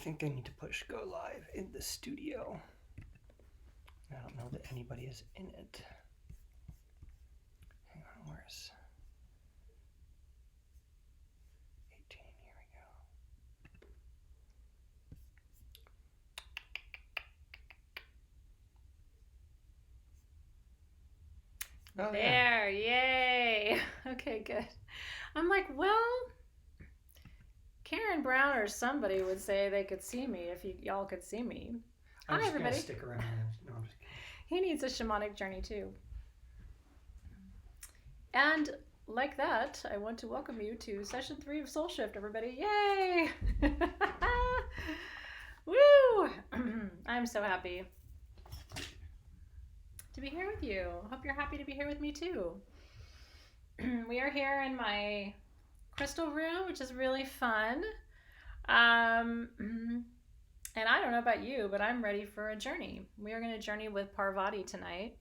think I need to push go live in the studio. I don't know that anybody is in it. Hang on, where's 18? Here we go. Oh, There, yay. Okay, good. I'm like, well, Karen Brown or somebody would say they could see me if y'all could see me. I'm Hi, just gonna everybody. stick around. No, I'm just kidding. He needs a shamanic journey too. And like that, I want to welcome you to session 3 of Soul Shift, everybody. Yay! Woo! I'm so happy to be here with you. Hope you're happy to be here with me too. We are here in my crystal room, which is really fun. And I don't know about you, but I'm ready for a journey. We are going to journey with Parvati tonight.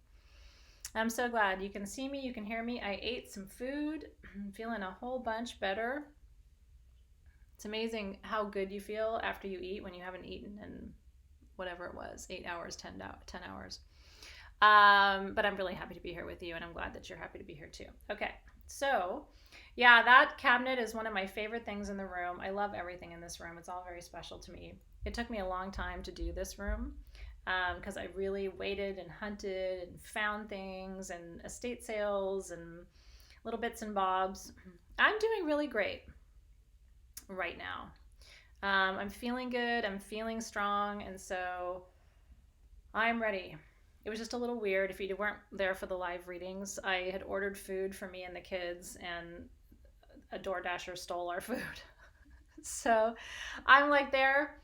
I'm so glad you can see me, you can hear me. I ate some food. I'm feeling a whole bunch better. It's amazing how good you feel after you eat when you haven't eaten in whatever it was, 8 hours, 10 hours. But I'm really happy to be here with you, and I'm glad that you're happy to be here too. Okay, so yeah, that cabinet is one of my favorite things in the room. I love everything in this room. It's all very special to me. It took me a long time to do this room because I really waited and hunted and found things and estate sales and little bits and bobs. I'm doing really great right now. I'm feeling good. I'm feeling strong. And so I'm ready. It was just a little weird if you weren't there for the live readings. I had ordered food for me and the kids, and a DoorDasher stole our food. So I'm like there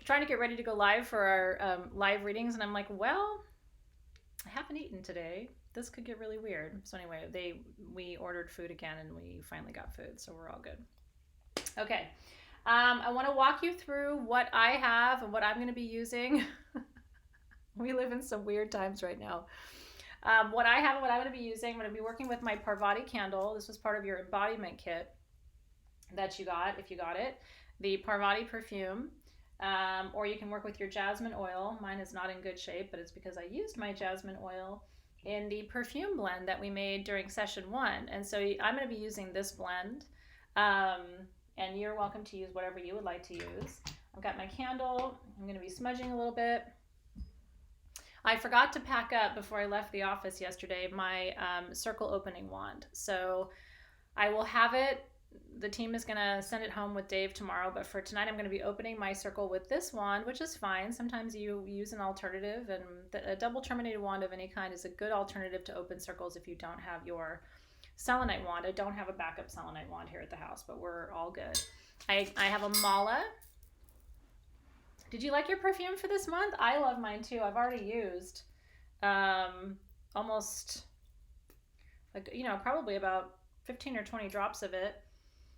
trying to get ready to go live for our live readings, and I'm like, well, I haven't eaten today. This could get really weird. So anyway, we ordered food again, and we finally got food, so we're all good. Okay. I want to walk you through what I have and what I'm going to be using. We live in some weird times right now. What I have and what I'm going to be using, I'm going to be working with my Parvati candle. This was part of your embodiment kit that you got, if you got it. The Parvati perfume. Or you can work with your jasmine oil. Mine is not in good shape, but it's because I used my jasmine oil in the perfume blend that we made during session 1. And so I'm going to be using this blend. And you're welcome to use whatever you would like to use. I've got my candle. I'm going to be smudging a little bit. I forgot to pack up before I left the office yesterday my circle opening wand. So I will have it. The team is going to send it home with Dave tomorrow, but for tonight I'm going to be opening my circle with this wand, which is fine. Sometimes you use an alternative, and a double terminated wand of any kind is a good alternative to open circles if you don't have your selenite wand. I don't have a backup selenite wand here at the house, but we're all good. I have a mala. Did you like your perfume for this month? I love mine too. I've already used almost, like, probably about 15 or 20 drops of it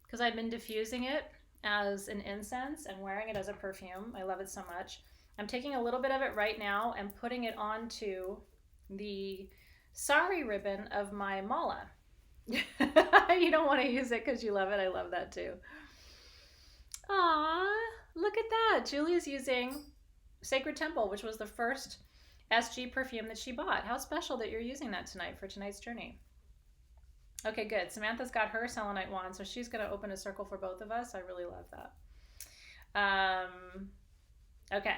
because I've been diffusing it as an incense and wearing it as a perfume. I love it so much. I'm taking a little bit of it right now and putting it onto the sari ribbon of my mala. You don't want to use it because you love it. I love that too. Aww, look at that. Julie's using Sacred Temple, which was the first SG perfume that she bought. How special that you're using that tonight for tonight's journey. Okay, good. Samantha's got her selenite wand, so she's going to open a circle for both of us. I really love that. Okay,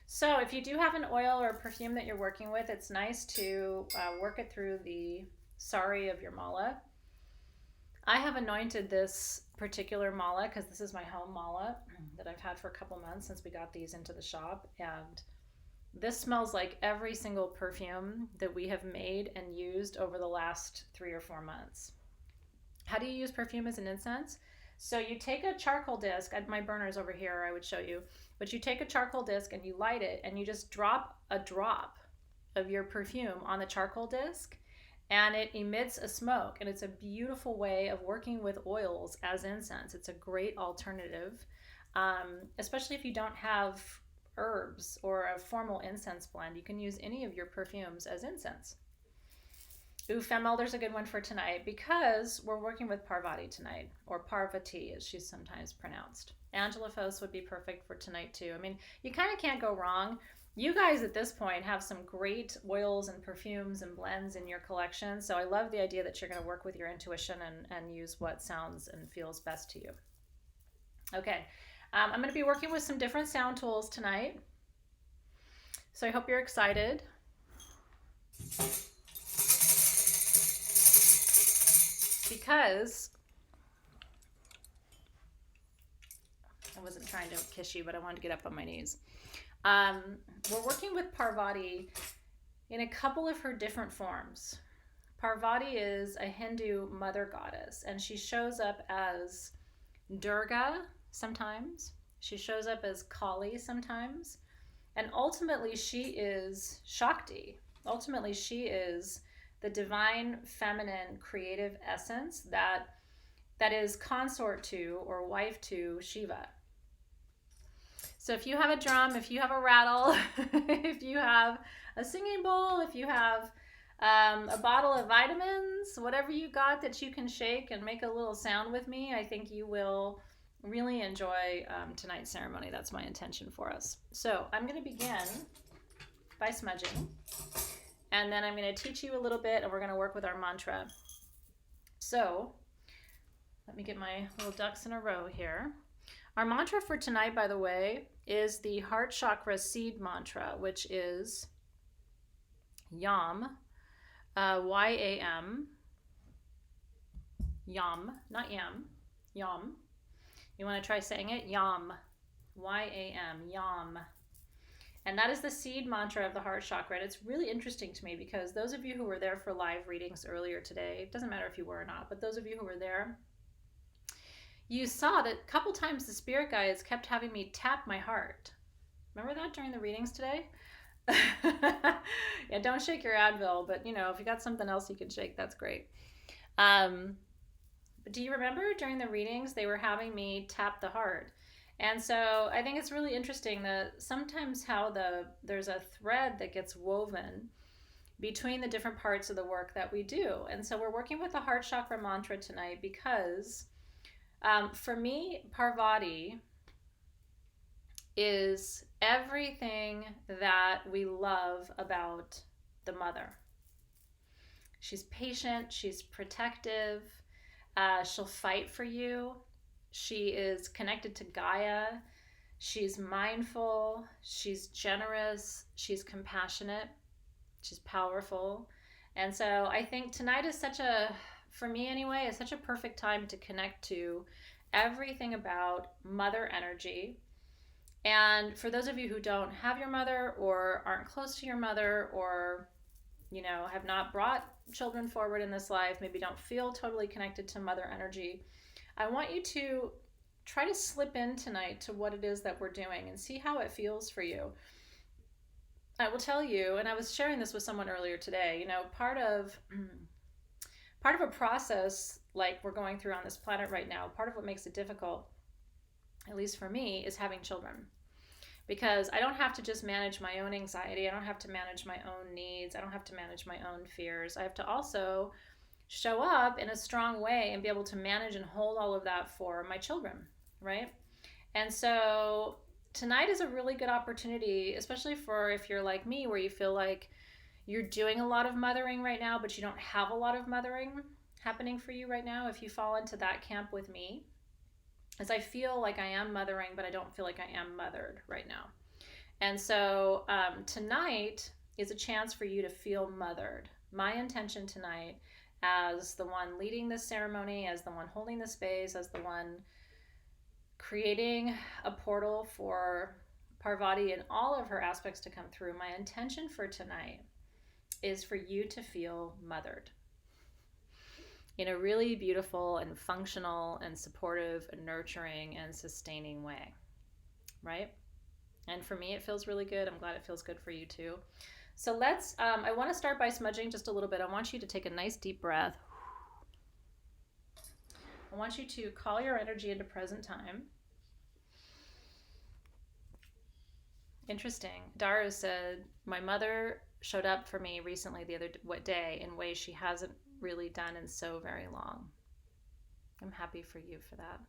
so if you do have an oil or a perfume that you're working with, it's nice to work it through the sari of your mala. I have anointed this particular mala because this is my home mala that I've had for a couple months since we got these into the shop, and this smells like every single perfume that we have made and used over the last 3 or 4 months. How do you use perfume as an incense? So you take a charcoal disc, my burner's over here, I would show you, but you take a charcoal disc and you light it and you just drop a drop of your perfume on the charcoal disc, and it emits a smoke, and it's a beautiful way of working with oils as incense. It's a great alternative, especially if you don't have herbs or a formal incense blend. You can use any of your perfumes as incense. Ooh, Fem Elder's a good one for tonight because we're working with Parvati tonight, or Parvati as she's sometimes pronounced. Angela Fos would be perfect for tonight too. I mean, you kind of can't go wrong. You guys at this point have some great oils and perfumes and blends in your collection. So I love the idea that you're going to work with your intuition and use what sounds and feels best to you. Okay, I'm going to be working with some different sound tools tonight. So I hope you're excited. Because I wasn't trying to kiss you, but I wanted to get up on my knees. We're working with Parvati in a couple of her different forms. Parvati is a Hindu mother goddess, and she shows up as Durga sometimes. She shows up as Kali sometimes. And ultimately, she is Shakti. Ultimately, she is the divine feminine creative essence that is consort to or wife to Shiva. So if you have a drum, if you have a rattle, if you have a singing bowl, if you have a bottle of vitamins, whatever you got that you can shake and make a little sound with me, I think you will really enjoy tonight's ceremony. That's my intention for us. So I'm going to begin by smudging. And then I'm going to teach you a little bit, and we're going to work with our mantra. So let me get my little ducks in a row here. Our mantra for tonight, by the way, is the heart chakra seed mantra, which is YAM, Y-A-M, YAM, not YAM, YAM. You want to try saying it? YAM, Y-A-M, YAM. And that is the seed mantra of the heart chakra. And it's really interesting to me because those of you who were there for live readings earlier today, it doesn't matter if you were or not, but those of you who were there, you saw that a couple times the spirit guides kept having me tap my heart. Remember that during the readings today? Yeah, don't shake your Advil, but if you got something else you can shake, that's great. But do you remember during the readings, they were having me tap the heart? And so I think it's really interesting that sometimes how there's a thread that gets woven between the different parts of the work that we do. And so we're working with the heart chakra mantra tonight because for me, Parvati is everything that we love about the mother. She's patient, she's protective, she'll fight for you. She is connected to Gaia. She's mindful. She's generous. She's compassionate. She's powerful. And so I think tonight is for me anyway, is such a perfect time to connect to everything about mother energy. And for those of you who don't have your mother or aren't close to your mother or, have not brought children forward in this life, maybe don't feel totally connected to mother energy, I want you to try to slip in tonight to what it is that we're doing and see how it feels for you. I will tell you, and I was sharing this with someone earlier today, part of a process like we're going through on this planet right now, part of what makes it difficult, at least for me, is having children. Because I don't have to just manage my own anxiety. I don't have to manage my own needs. I don't have to manage my own fears. I have to also show up in a strong way and be able to manage and hold all of that for my children, right? And so tonight is a really good opportunity, especially for if you're like me, where you feel like you're doing a lot of mothering right now, but you don't have a lot of mothering happening for you right now. If you fall into that camp with me, as I feel like I am mothering, but I don't feel like I am mothered right now. And so tonight is a chance for you to feel mothered. My intention tonight, as the one leading this ceremony, as the one holding the space, as the one creating a portal for Parvati and all of her aspects to come through, my intention for tonight is for you to feel mothered in a really beautiful and functional and supportive and nurturing and sustaining way, right? And for me, it feels really good. I'm glad it feels good for you too. So let's, I want to start by smudging just a little bit. I want you to take a nice deep breath. I want you to call your energy into present time. Interesting. Daru said, my mother showed up for me recently the other day in ways she hasn't really done in so very long. I'm happy for you for that.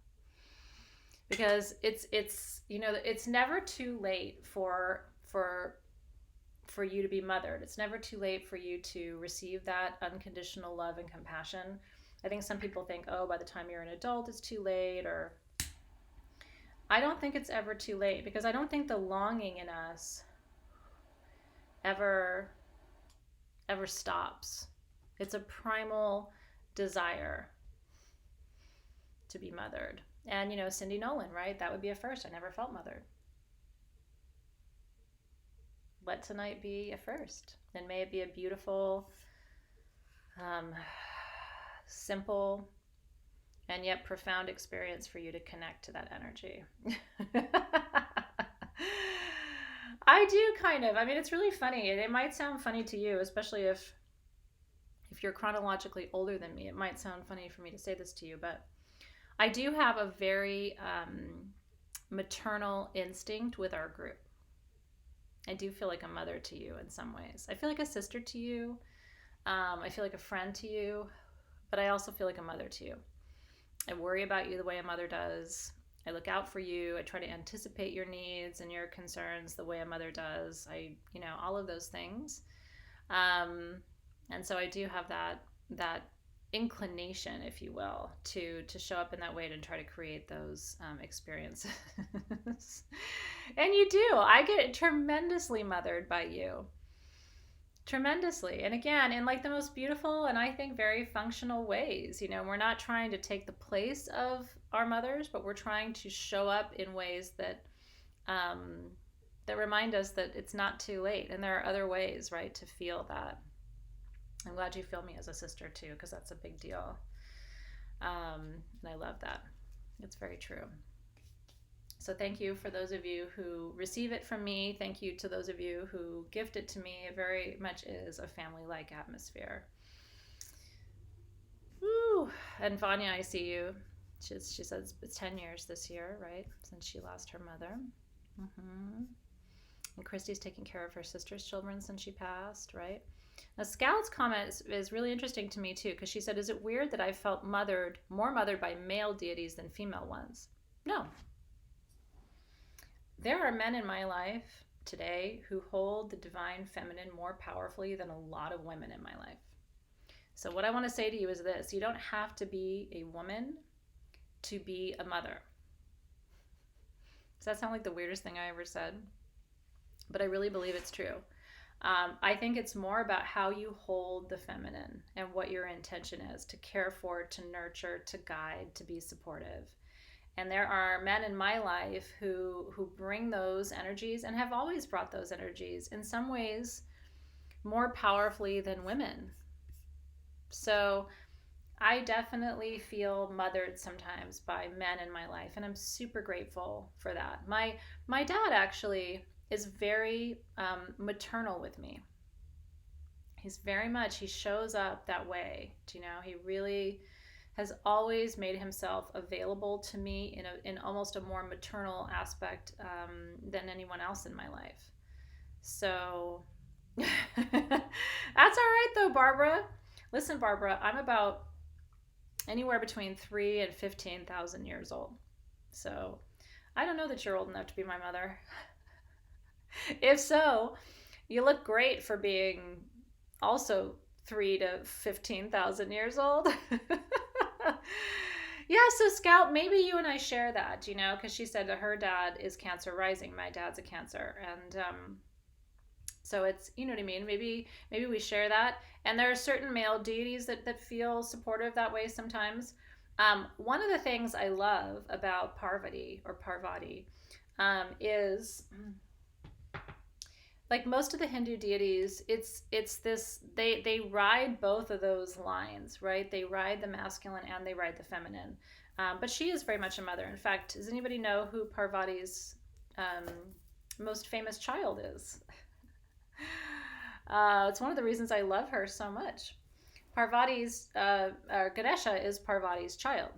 Because it's you know, it's never too late for you to be mothered. It's never too late for you to receive that unconditional love and compassion. I think some people think, oh, by the time you're an adult, it's too late. Or I don't think it's ever too late, because I don't think the longing in us ever stops. It's a primal desire to be mothered. And, you know, Cindy Nolan, right? That would be a first. I never felt mothered. Let tonight be a first. And may it be a beautiful, simple, and yet profound experience for you to connect to that energy. I do kind of. I mean, it's really funny. It might sound funny to you, especially if you're chronologically older than me. It might sound funny for me to say this to you, but I do have a very maternal instinct with our group. I do feel like a mother to you in some ways. I feel like a sister to you. I feel like a friend to you, but I also feel like a mother to you. I worry about you the way a mother does. I look out for you. I try to anticipate your needs and your concerns the way a mother does. You know, all of those things. And so I do have that inclination, if you will, to show up in that way, to try to create those experiences. And you do. I get tremendously mothered by you. Tremendously. And again, in like the most beautiful and I think very functional ways. You know, we're not trying to take the place of our mothers, but we're trying to show up in ways that that remind us that it's not too late. And there are other ways, right, to feel that. I'm glad you feel me as a sister too, because that's a big deal. And I love that. It's very true. So thank you for those of you who receive it from me. Thank you to those of you who gift it to me. It very much is a family-like atmosphere. Woo! And Vanya, I see you. She says it's 10 years this year, right? Since she lost her mother. Mm-hmm. And Christy's taking care of her sister's children since she passed, right? Now, Scout's comment is really interesting to me, too, because she said, is it weird that I felt more mothered by male deities than female ones? No. There are men in my life today who hold the divine feminine more powerfully than a lot of women in my life. So what I want to say to you is this. You don't have to be a woman to be a mother. Does that sound like the weirdest thing I ever said? But I really believe it's true. I think it's more about how you hold the feminine and what your intention is to care for, to nurture, to guide, to be supportive. And there are men in my life who bring those energies and have always brought those energies in some ways more powerfully than women. So I definitely feel mothered sometimes by men in my life, and I'm super grateful for that. My dad actually is very maternal with me. He's very much, he shows up that way. You know, he really has always made himself available to me in almost a more maternal aspect than anyone else in my life. So that's all right though, Barbara. Listen, Barbara, I'm about anywhere between 3,000 and 15,000 years old. So I don't know that you're old enough to be my mother. If so, you look great for being also 3,000 to 15,000 years old. Yeah, so Scout, maybe you and I share that, you know, because she said that her dad is Cancer rising. My dad's a Cancer. And so it's, you know what I mean? Maybe we share that. And there are certain male deities that feel supportive that way sometimes. One of the things I love about Parvati is, like most of the Hindu deities, it's this, they ride both of those lines, right? They ride the masculine and they ride the feminine. But she is very much a mother. In fact, does anybody know who Parvati's most famous child is? It's one of the reasons I love her so much. Parvati's, Ganesha is Parvati's child.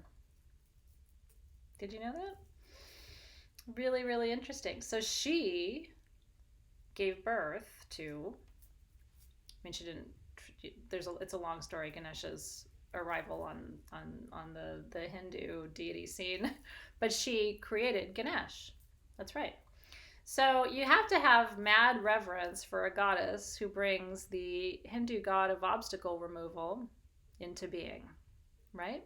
Did you know that? Really, really interesting. So she gave birth to mean, she didn't. It's a long story. Ganesha's arrival on the Hindu deity scene, but she created Ganesh. That's right. So you have to have mad reverence for a goddess who brings the Hindu god of obstacle removal into being, right?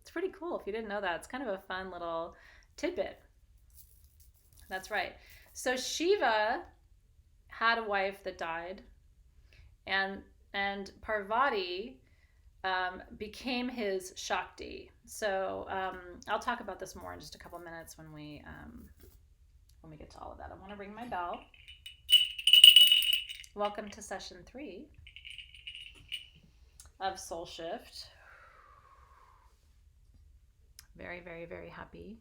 It's pretty cool if you didn't know that. It's kind of a fun little tidbit. That's right. So Shiva had a wife that died, and Parvati became his Shakti. So I'll talk about this more in just a couple minutes when we get to all of that. I want to ring my bell. Welcome to session 3 of Soul Shift. Very, very, very happy.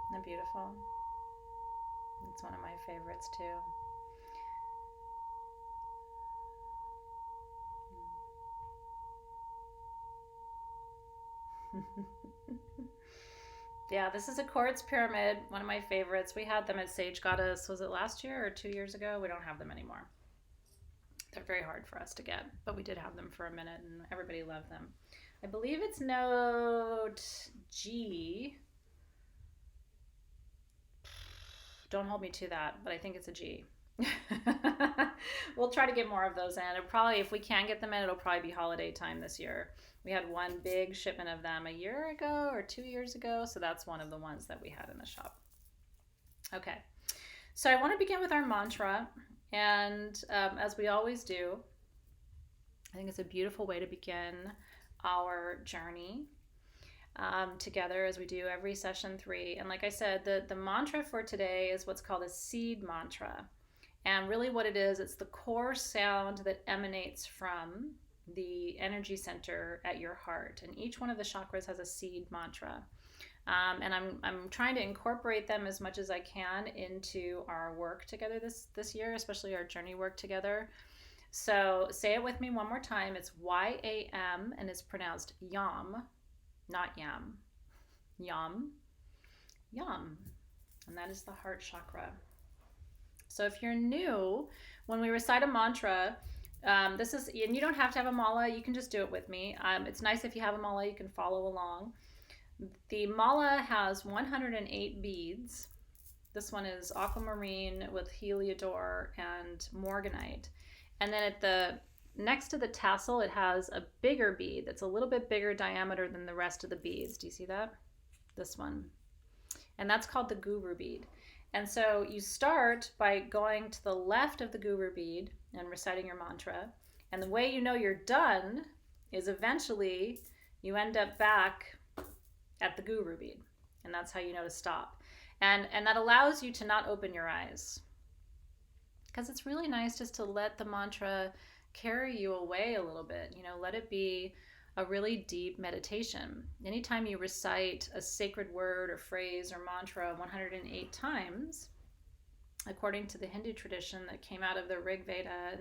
Isn't that beautiful? It's one of my favorites too. Yeah, this is a quartz pyramid, one of my favorites. We had them at Sage Goddess, was it last year or 2 years ago? We don't have them anymore. They're very hard for us to get, but we did have them for a minute and everybody loved them. I believe it's note G. Don't hold me to that, but I think it's a G. We'll try to get more of those in. It'll probably, if we can get them in, it'll probably be holiday time this year. We had one big shipment of them a year ago or 2 years ago, so that's one of the ones that we had in the shop. Okay, so I want to begin with our mantra, and as we always do, I think it's a beautiful way to begin our journey together, as we do every session 3. And like I said, the mantra for today is what's called a seed mantra. And really what it is, it's the core sound that emanates from the energy center at your heart. And each one of the chakras has a seed mantra. And I'm trying to incorporate them as much as I can into our work together this year, especially our journey work together. So say it with me one more time. It's YAM, and it's pronounced YAM, not yam. Yam, yam. And that is the heart chakra. So if you're new, when we recite a mantra, this is, and you don't have to have a mala, you can just do it with me. It's nice if you have a mala, you can follow along. The mala has 108 beads. This one is aquamarine with heliodor and morganite. And then at the next to the tassel, it has a bigger bead that's a little bit bigger diameter than the rest of the beads. Do you see that? This one. And that's called the guru bead. And so you start by going to the left of the guru bead and reciting your mantra. And the way you know you're done is eventually you end up back at the guru bead. And that's how you know to stop. And that allows you to not open your eyes. Because it's really nice just to let the mantra carry you away a little bit. You know, let it be a really deep meditation. Anytime you recite a sacred word or phrase or mantra 108 times, according to the Hindu tradition that came out of the Rig Veda,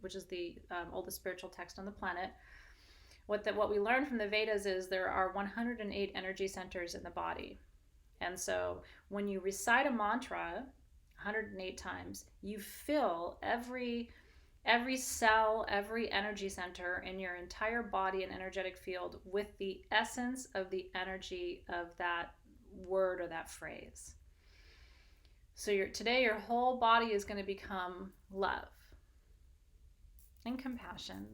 which is the oldest spiritual text on the planet, what we learn from the Vedas is there are 108 energy centers in the body. And so when you recite a mantra 108 times, you fill every cell, every energy center in your entire body and energetic field with the essence of the energy of that word or that phrase. So today your whole body is going to become love and compassion,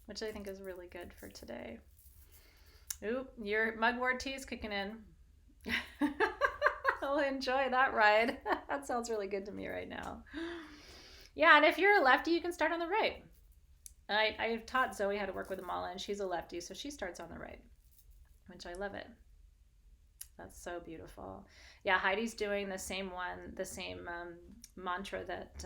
which I think is really good for today. Ooh, your mugwort tea is kicking in. I'll enjoy that ride. That sounds really good to me right now. Yeah, and if you're a lefty, you can start on the right. I've taught Zoe how to work with a mala, and she's a lefty, so she starts on the right, which I love it. That's so beautiful. Yeah, Heidi's doing the same mantra that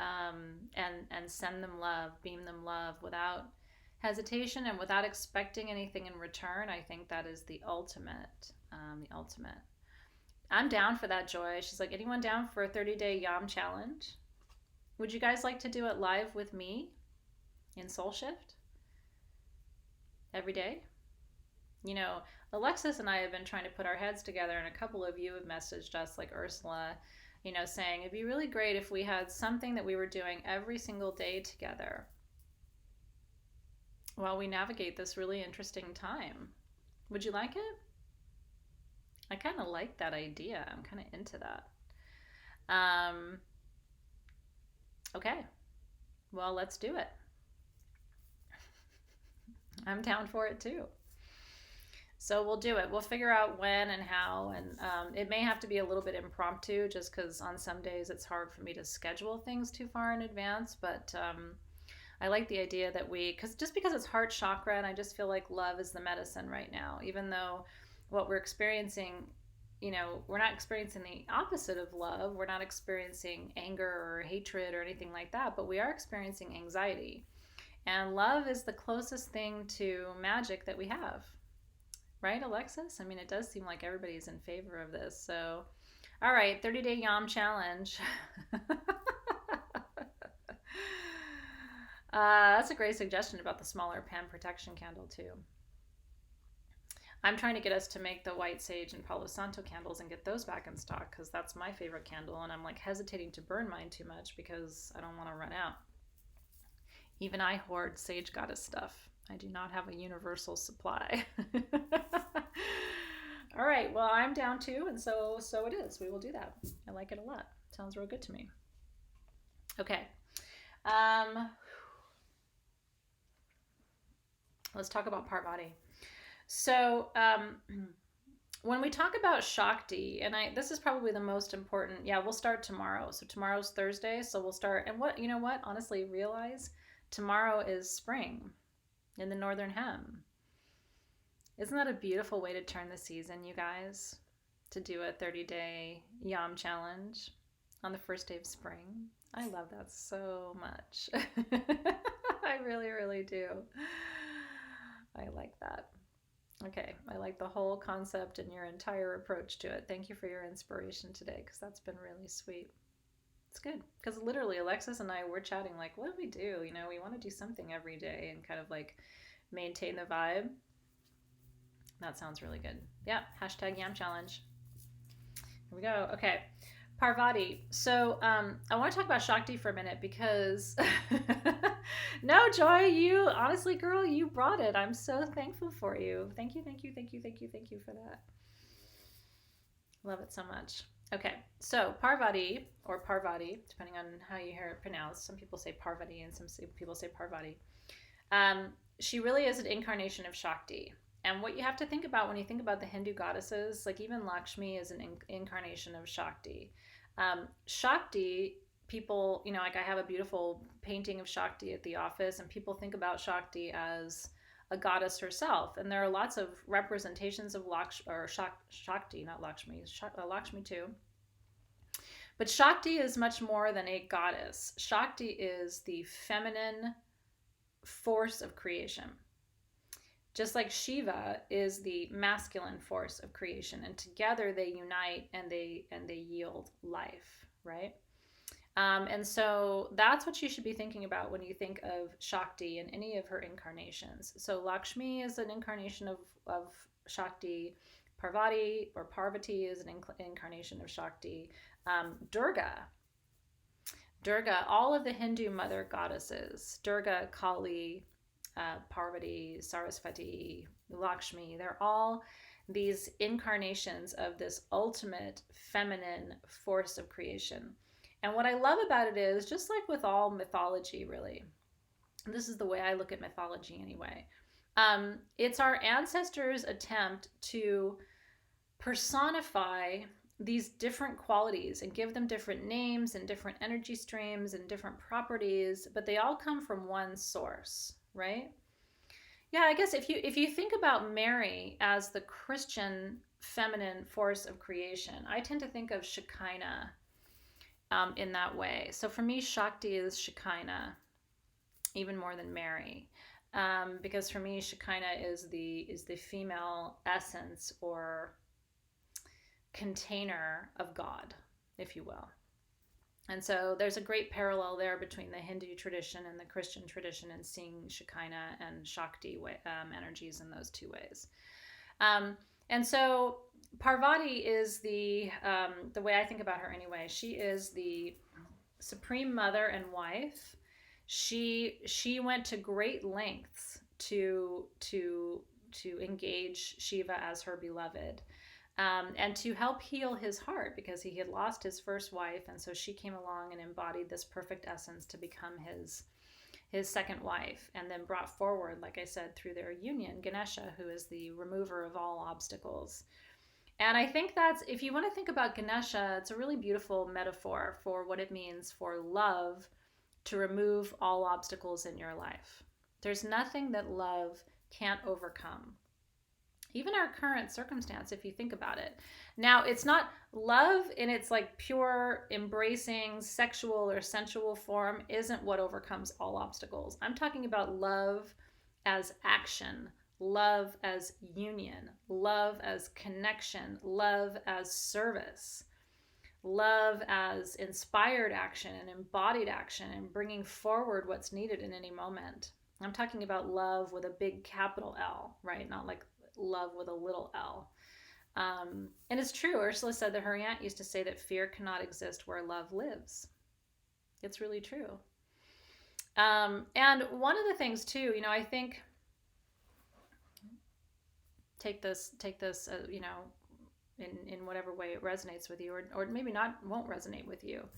and send them love, beam them love without hesitation and without expecting anything in return. I think that is the ultimate. The ultimate. I'm down for that, Joy. She's like, anyone down for a 30-day Yam challenge? Would you guys like to do it live with me in Soul Shift every day? You know, Alexis and I have been trying to put our heads together, and a couple of you have messaged us, like Ursula, you know, saying it'd be really great if we had something that we were doing every single day together while we navigate this really interesting time. Would you like it? I kind of like that idea. I'm kind of into that. Okay. Well, let's do it. I'm down for it too. So we'll do it. We'll figure out when and how, and it may have to be a little bit impromptu just because on some days it's hard for me to schedule things too far in advance, but I like the idea that because it's heart chakra, and I just feel like love is the medicine right now, even though what we're experiencing, you know, we're not experiencing the opposite of love. We're not experiencing anger or hatred or anything like that, but we are experiencing anxiety. And love is the closest thing to magic that we have. Right, Alexis? I mean, it does seem like everybody's in favor of this. So, all right, 30-day Yam challenge. That's a great suggestion about the smaller pan protection candle too. I'm trying to get us to make the white sage and Palo Santo candles and get those back in stock because that's my favorite candle, and I'm like hesitating to burn mine too much because I don't want to run out. Even I hoard sage goddess stuff. I do not have a universal supply. All right, well, I'm down too, and so it is. We will do that. I like it a lot. Sounds real good to me. Okay. Let's talk about Parvati. So when we talk about Shakti, and this is probably the most important. Yeah, we'll start tomorrow. So tomorrow's Thursday, so we'll start. And you know what? Honestly, realize tomorrow is spring in the Northern Hem. Isn't that a beautiful way to turn the season, you guys? To do a 30-day Yam challenge on the first day of spring. I love that so much. I really, really do. I like that. Okay, I like the whole concept and your entire approach to it. Thank you for your inspiration today, because that's been really sweet. It's good, because literally Alexis and I were chatting like, what do we do? You know, we want to do something every day and kind of like maintain the vibe. That sounds really good. Yeah, hashtag Yam challenge. Here we go. Okay, Parvati. So I want to talk about Shakti for a minute because no, Joy, you honestly, girl, you brought it. I'm so thankful for you. Thank you for that. Love it so much. Okay, so Parvati, or Parvati, depending on how you hear it pronounced. Some people say Parvati and some people say Parvati. She really is an incarnation of Shakti. And what you have to think about when you think about the Hindu goddesses, like even Lakshmi is an incarnation of Shakti. Shakti, people, you know, like I have a beautiful painting of Shakti at the office, and people think about Shakti as a goddess herself. And there are lots of representations of Shakti, not Lakshmi, Lakshmi too. But Shakti is much more than a goddess. Shakti is the feminine force of creation. Just like Shiva is the masculine force of creation, and together they unite and they yield life, right? And so that's what you should be thinking about when you think of Shakti and any of her incarnations. So Lakshmi is an incarnation of Shakti. Parvati or Parvati is an incarnation of Shakti. Durga, all of the Hindu mother goddesses, Durga, Kali, Parvati, Saraswati, Lakshmi, they're all these incarnations of this ultimate feminine force of creation. And what I love about it is, just like with all mythology, really, and this is the way I look at mythology anyway, it's our ancestors' attempt to personify these different qualities and give them different names and different energy streams and different properties, but they all come from one source, right? Yeah, I guess if you think about Mary as the Christian feminine force of creation, I tend to think of Shekinah in that way. So for me, Shakti is Shekinah, even more than Mary. Because for me, Shekinah is the female essence or container of God, if you will. And so there's a great parallel there between the Hindu tradition and the Christian tradition in seeing Shekinah and Shakti energies in those two ways. And so Parvati is the way I think about her anyway. She is the supreme mother and wife. She went to great lengths to engage Shiva as her beloved, and to help heal his heart, because he had lost his first wife, and so she came along and embodied this perfect essence to become his second wife, and then brought forward, like I said, through their union, Ganesha, who is the remover of all obstacles. And I think that's, if you want to think about Ganesha, it's a really beautiful metaphor for what it means for love to remove all obstacles in your life. There's nothing that love can't overcome. Even our current circumstance, if you think about it. Now, it's not love in its like pure embracing sexual or sensual form isn't what overcomes all obstacles. I'm talking about love as action, love as union, love as connection, love as service, love as inspired action and embodied action and bringing forward what's needed in any moment. I'm talking about love with a big capital L, right? Not like love with a little l. And it's true. Ursula said that her aunt used to say that fear cannot exist where love lives. It's really true. And one of the things too, I think, take this, in whatever way it resonates with you, or maybe won't resonate with you.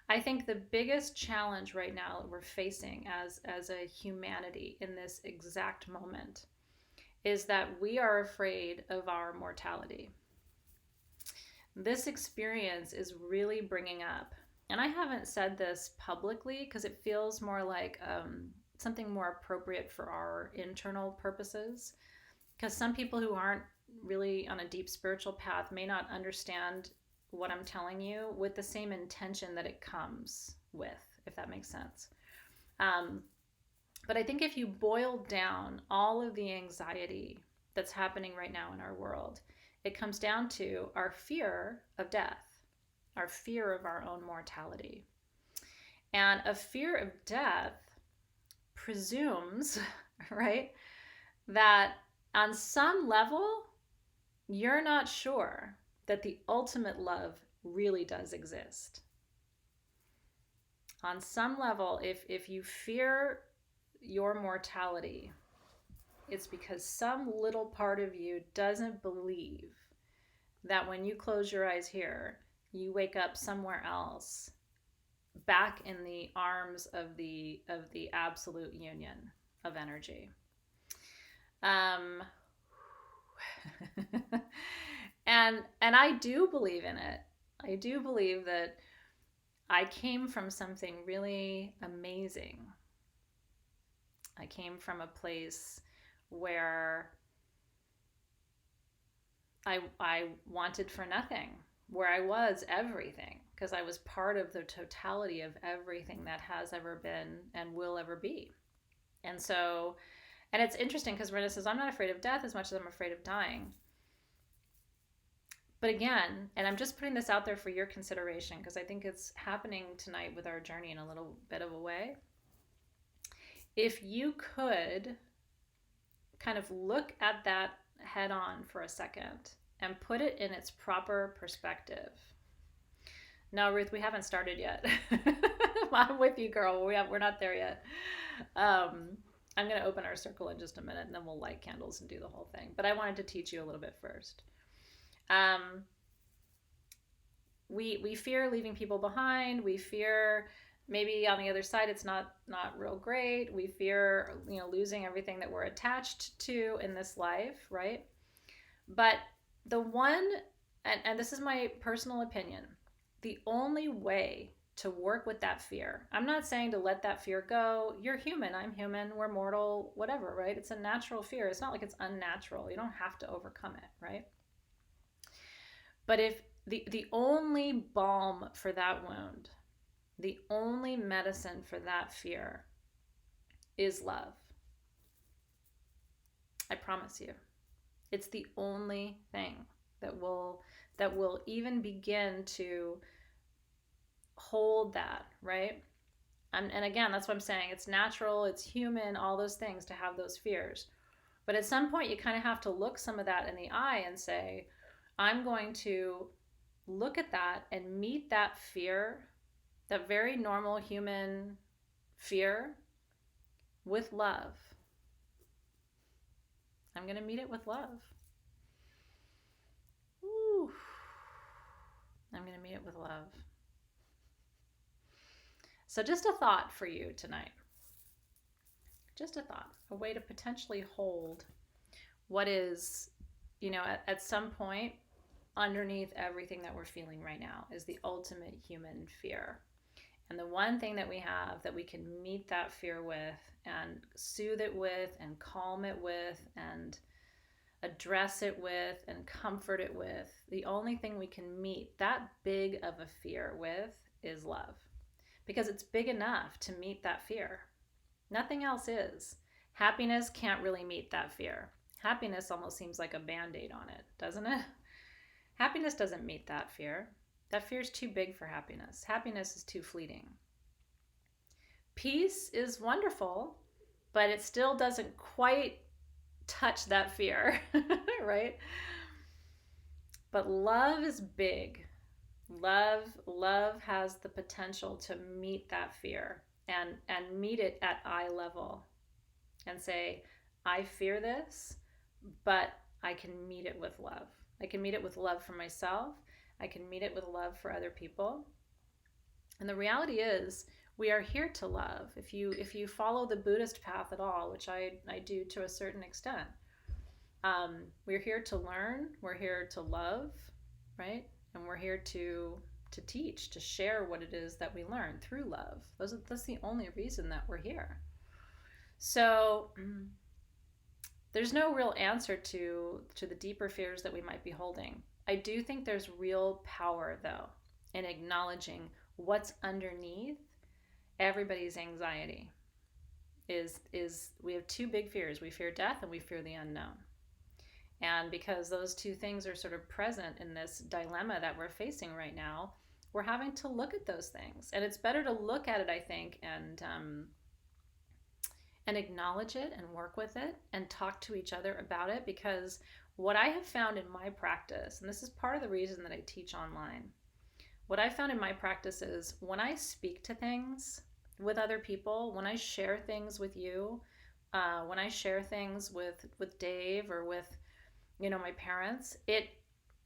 I think the biggest challenge right now that we're facing as a humanity in this exact moment is that we are afraid of our mortality. This experience is really bringing up, and I haven't said this publicly because it feels more like something more appropriate for our internal purposes, because some people who aren't really on a deep spiritual path may not understand what I'm telling you with the same intention that it comes with, if that makes sense. But I think if you boil down all of the anxiety that's happening right now in our world, it comes down to our fear of death, our fear of our own mortality. And a fear of death presumes, right, that on some level, you're not sure that the ultimate love really does exist. On some level, if you fear your mortality, it's because some little part of you doesn't believe that when you close your eyes here, you wake up somewhere else, back in the arms of the absolute union of energy. And I do believe in it. I do believe that I came from something really amazing. I came from a place where I wanted for nothing, where I was everything, because I was part of the totality of everything that has ever been and will ever be. And so, and it's interesting because Brenda says, I'm not afraid of death as much as I'm afraid of dying. But again, and I'm just putting this out there for your consideration because I think it's happening tonight with our journey in a little bit of a way. If you could kind of look at that head on for a second and put it in its proper perspective. Now, Ruth, we haven't started yet. I'm with you, girl. We're not there yet. I'm going to open our circle in just a minute, and then we'll light candles and do the whole thing. But I wanted to teach you a little bit first. We fear leaving people behind. We fear maybe on the other side it's not real great. We fear losing everything that we're attached to in this life, right? But the one, and this is my personal opinion, the only way to work with that fear, I'm not saying to let that fear go. You're human, I'm human, we're mortal, whatever, right? It's a natural fear. It's not like it's unnatural. You don't have to overcome it, right? But if the only balm for that wound, the only medicine for that fear is love. I promise you. It's the only thing that will even begin to hold that, right? And again, that's what I'm saying. It's natural, it's human, all those things to have those fears. But at some point, you kind of have to look some of that in the eye and say, I'm going to look at that and meet that fear, that very normal human fear, with love. I'm going to meet it with love. Ooh. I'm going to meet it with love. So just a thought for you tonight. Just a thought, a way to potentially hold what is, at some point underneath everything that we're feeling right now is the ultimate human fear. And the one thing that we have that we can meet that fear with and soothe it with and calm it with and address it with and comfort it with, the only thing we can meet that big of a fear with is love. Because it's big enough to meet that fear. Nothing else is. Happiness can't really meet that fear. Happiness almost seems like a Band-Aid on it, doesn't it? Happiness doesn't meet that fear. That fear is too big for happiness. Happiness is too fleeting. Peace is wonderful, but it still doesn't quite touch that fear, right? But love is big. Love has the potential to meet that fear and meet it at eye level and say, I fear this, but I can meet it with love. I can meet it with love for myself. I can meet it with love for other people. And the reality is, we are here to love. If you follow the Buddhist path at all, which I do to a certain extent, we're here to learn. We're here to love, right? And we're here to teach, to share what it is that we learn through love. That's the only reason that we're here. So there's no real answer to the deeper fears that we might be holding. I do think there's real power, though, in acknowledging what's underneath everybody's anxiety. Is we have two big fears. We fear death and we fear the unknown. And because those two things are sort of present in this dilemma that we're facing right now, we're having to look at those things. And it's better to look at it, I think, and acknowledge it and work with it and talk to each other about it. Because what I have found in my practice, and this is part of the reason that I teach online, what I found in my practice is when I speak to things with other people, when I share things with you, when I share things with Dave or with my parents,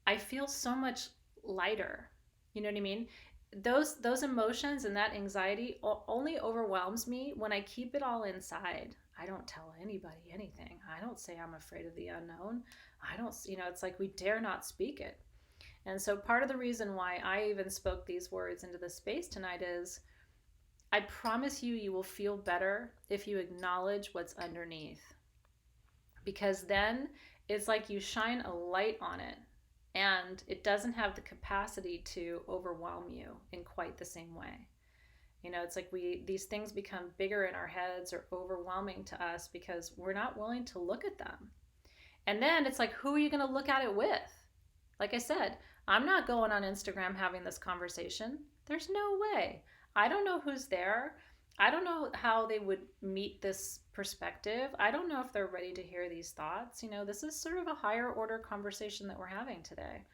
I feel so much lighter. You know what I mean? Those emotions and that anxiety only overwhelms me when I keep it all inside. I don't tell anybody anything. I don't say I'm afraid of the unknown. I don't, it's like we dare not speak it. And so part of the reason why I even spoke these words into the space tonight is I promise you will feel better if you acknowledge what's underneath. Because then it's like you shine a light on it and it doesn't have the capacity to overwhelm you in quite the same way. It's like these things become bigger in our heads or overwhelming to us because we're not willing to look at them. And then it's like, who are you going to look at it with? Like I said, I'm not going on Instagram having this conversation. There's no way. I don't know who's there. I don't know how they would meet this perspective. I don't know if they're ready to hear these thoughts. This is sort of a higher order conversation that we're having today.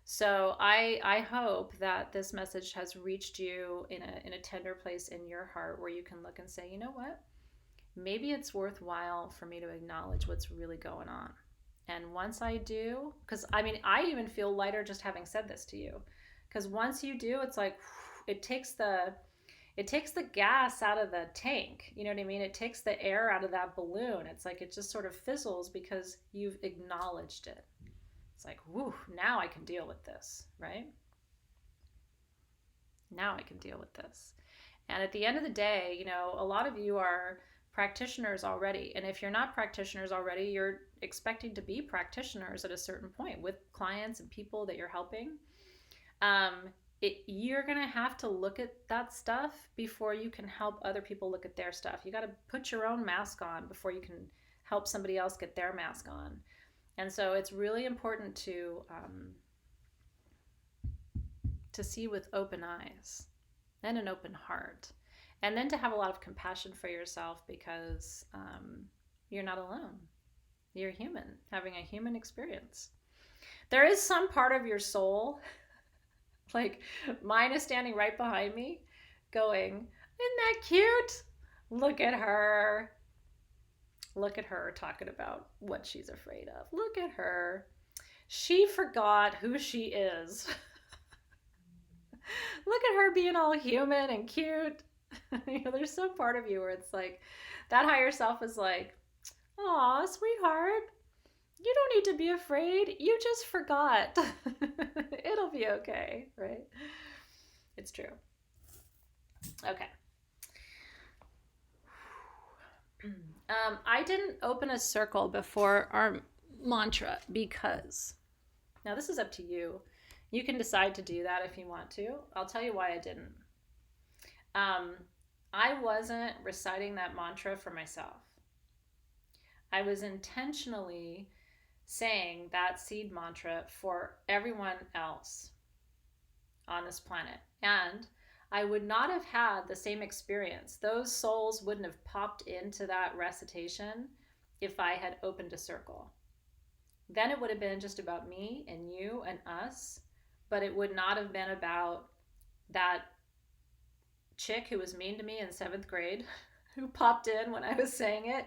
So I hope that this message has reached you in a tender place in your heart where you can look and say, you know what? Maybe it's worthwhile for me to acknowledge what's really going on. And once I do, because I even feel lighter just having said this to you. Because once you do, it's like, it takes the gas out of the tank. You know what I mean? It takes the air out of that balloon. It's like it just sort of fizzles because you've acknowledged it. It's like, whew, now I can deal with this, right? Now I can deal with this. And at the end of the day, a lot of you are practitioners already. And if you're not practitioners already, you're expecting to be practitioners at a certain point with clients and people that you're helping. You're going to have to look at that stuff before you can help other people look at their stuff. You got to put your own mask on before you can help somebody else get their mask on. And so it's really important to see with open eyes and an open heart. And then to have a lot of compassion for yourself, because you're not alone. You're human, having a human experience. There is some part of your soul, like mine is standing right behind me, going, "Isn't that cute? Look at her. Look at her talking about what she's afraid of. Look at her. She forgot who she is. Look at her being all human and cute." There's some part of you where it's like, that higher self is like, "Aw, sweetheart, you don't need to be afraid. You just forgot. It'll be okay," right? It's true. Okay. I didn't open a circle before our mantra because, now this is up to you. You can decide to do that if you want to. I'll tell you why I didn't. I wasn't reciting that mantra for myself. I was intentionally saying that seed mantra for everyone else on this planet. And I would not have had the same experience. Those souls wouldn't have popped into that recitation if I had opened a circle. Then it would have been just about me and you and us, but it would not have been about that chick who was mean to me in 7th grade who popped in when I was saying it.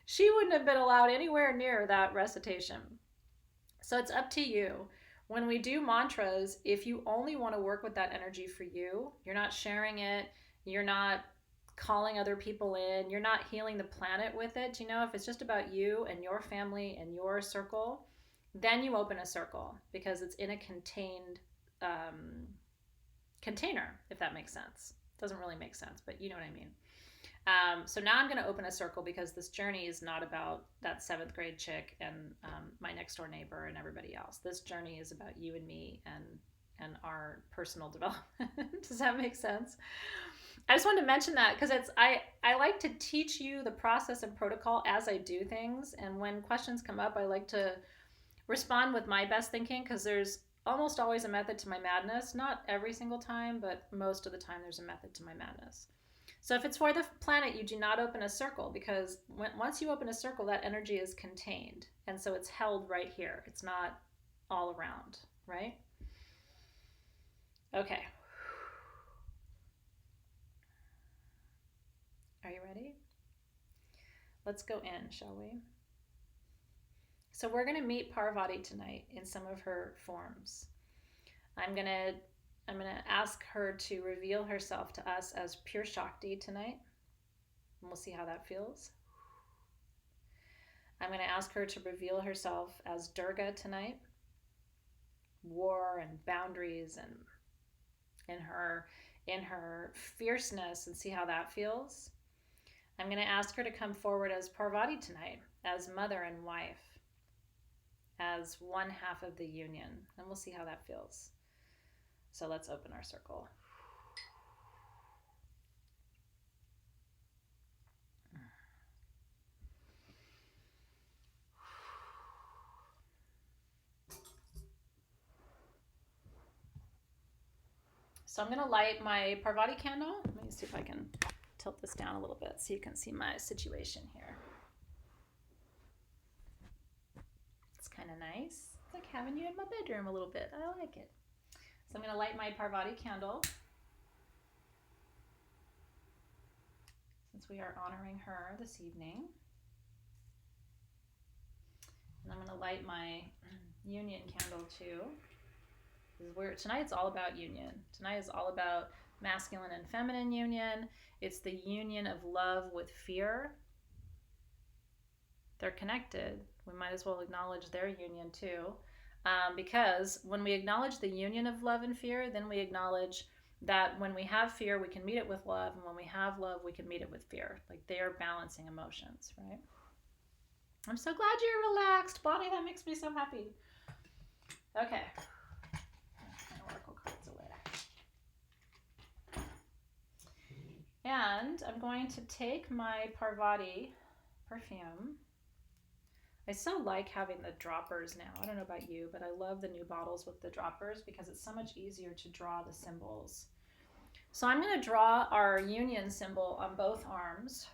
She wouldn't have been allowed anywhere near that recitation. So it's up to you. When we do mantras, if you only want to work with that energy for you, you're not sharing it, you're not calling other people in, you're not healing the planet with it. If it's just about you and your family and your circle, then you open a circle because it's in a contained container, if that makes sense. Doesn't really make sense, but you know what I mean. So now I'm going to open a circle because this journey is not about that 7th grade chick and my next door neighbor and everybody else. This journey is about you and me and our personal development. Does that make sense? I just wanted to mention that because I like to teach you the process and protocol as I do things. And when questions come up, I like to respond with my best thinking because there's almost always a method to my madness. Not every single time, but most of the time there's a method to my madness. So if it's for the planet, you do not open a circle because once you open a circle, that energy is contained. And so it's held right here. It's not all around, right? Okay. Are you ready? Let's go in, shall we? So we're going to meet Parvati tonight in some of her forms. I'm going to ask her to reveal herself to us as pure Shakti tonight. And we'll see how that feels. I'm going to ask her to reveal herself as Durga tonight. War and boundaries and in her fierceness, and see how that feels. I'm going to ask her to come forward as Parvati tonight, as mother and wife, as one half of the union. And we'll see how that feels. So let's open our circle. So I'm going to light my Parvati candle. Let me see if I can tilt this down a little bit so you can see my situation here. It's kind of nice. It's like having you in my bedroom a little bit. I like it. So I'm going to light my Parvati candle, since we are honoring her this evening. And I'm going to light my union candle too. Tonight's all about union. Tonight is all about masculine and feminine union. It's the union of love with fear. They're connected. We might as well acknowledge their union too. Because when we acknowledge the union of love and fear, then we acknowledge that when we have fear, we can meet it with love, and when we have love, we can meet it with fear. Like they are balancing emotions, right? I'm so glad you're relaxed, Bonnie. That makes me so happy. Okay. My oracle cards away. And I'm going to take my Parvati perfume. I so like having the droppers now. I don't know about you, but I love the new bottles with the droppers because it's so much easier to draw the symbols. So I'm going to draw our union symbol on both arms.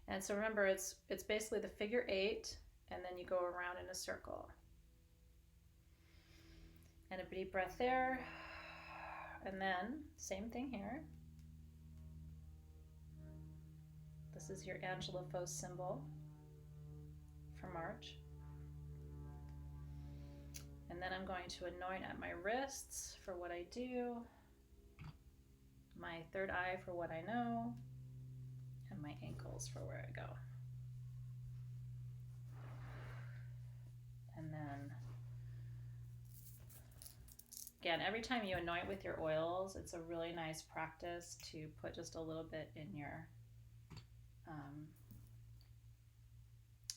And so remember, it's basically the figure 8, and then you go around in a circle. And a deep breath there. And then, same thing here. This is your Angela Fos symbol for March. And then I'm going to anoint at my wrists for what I do, my third eye for what I know, and my ankles for where I go. And then, again, every time you anoint with your oils, it's a really nice practice to put just a little bit in your,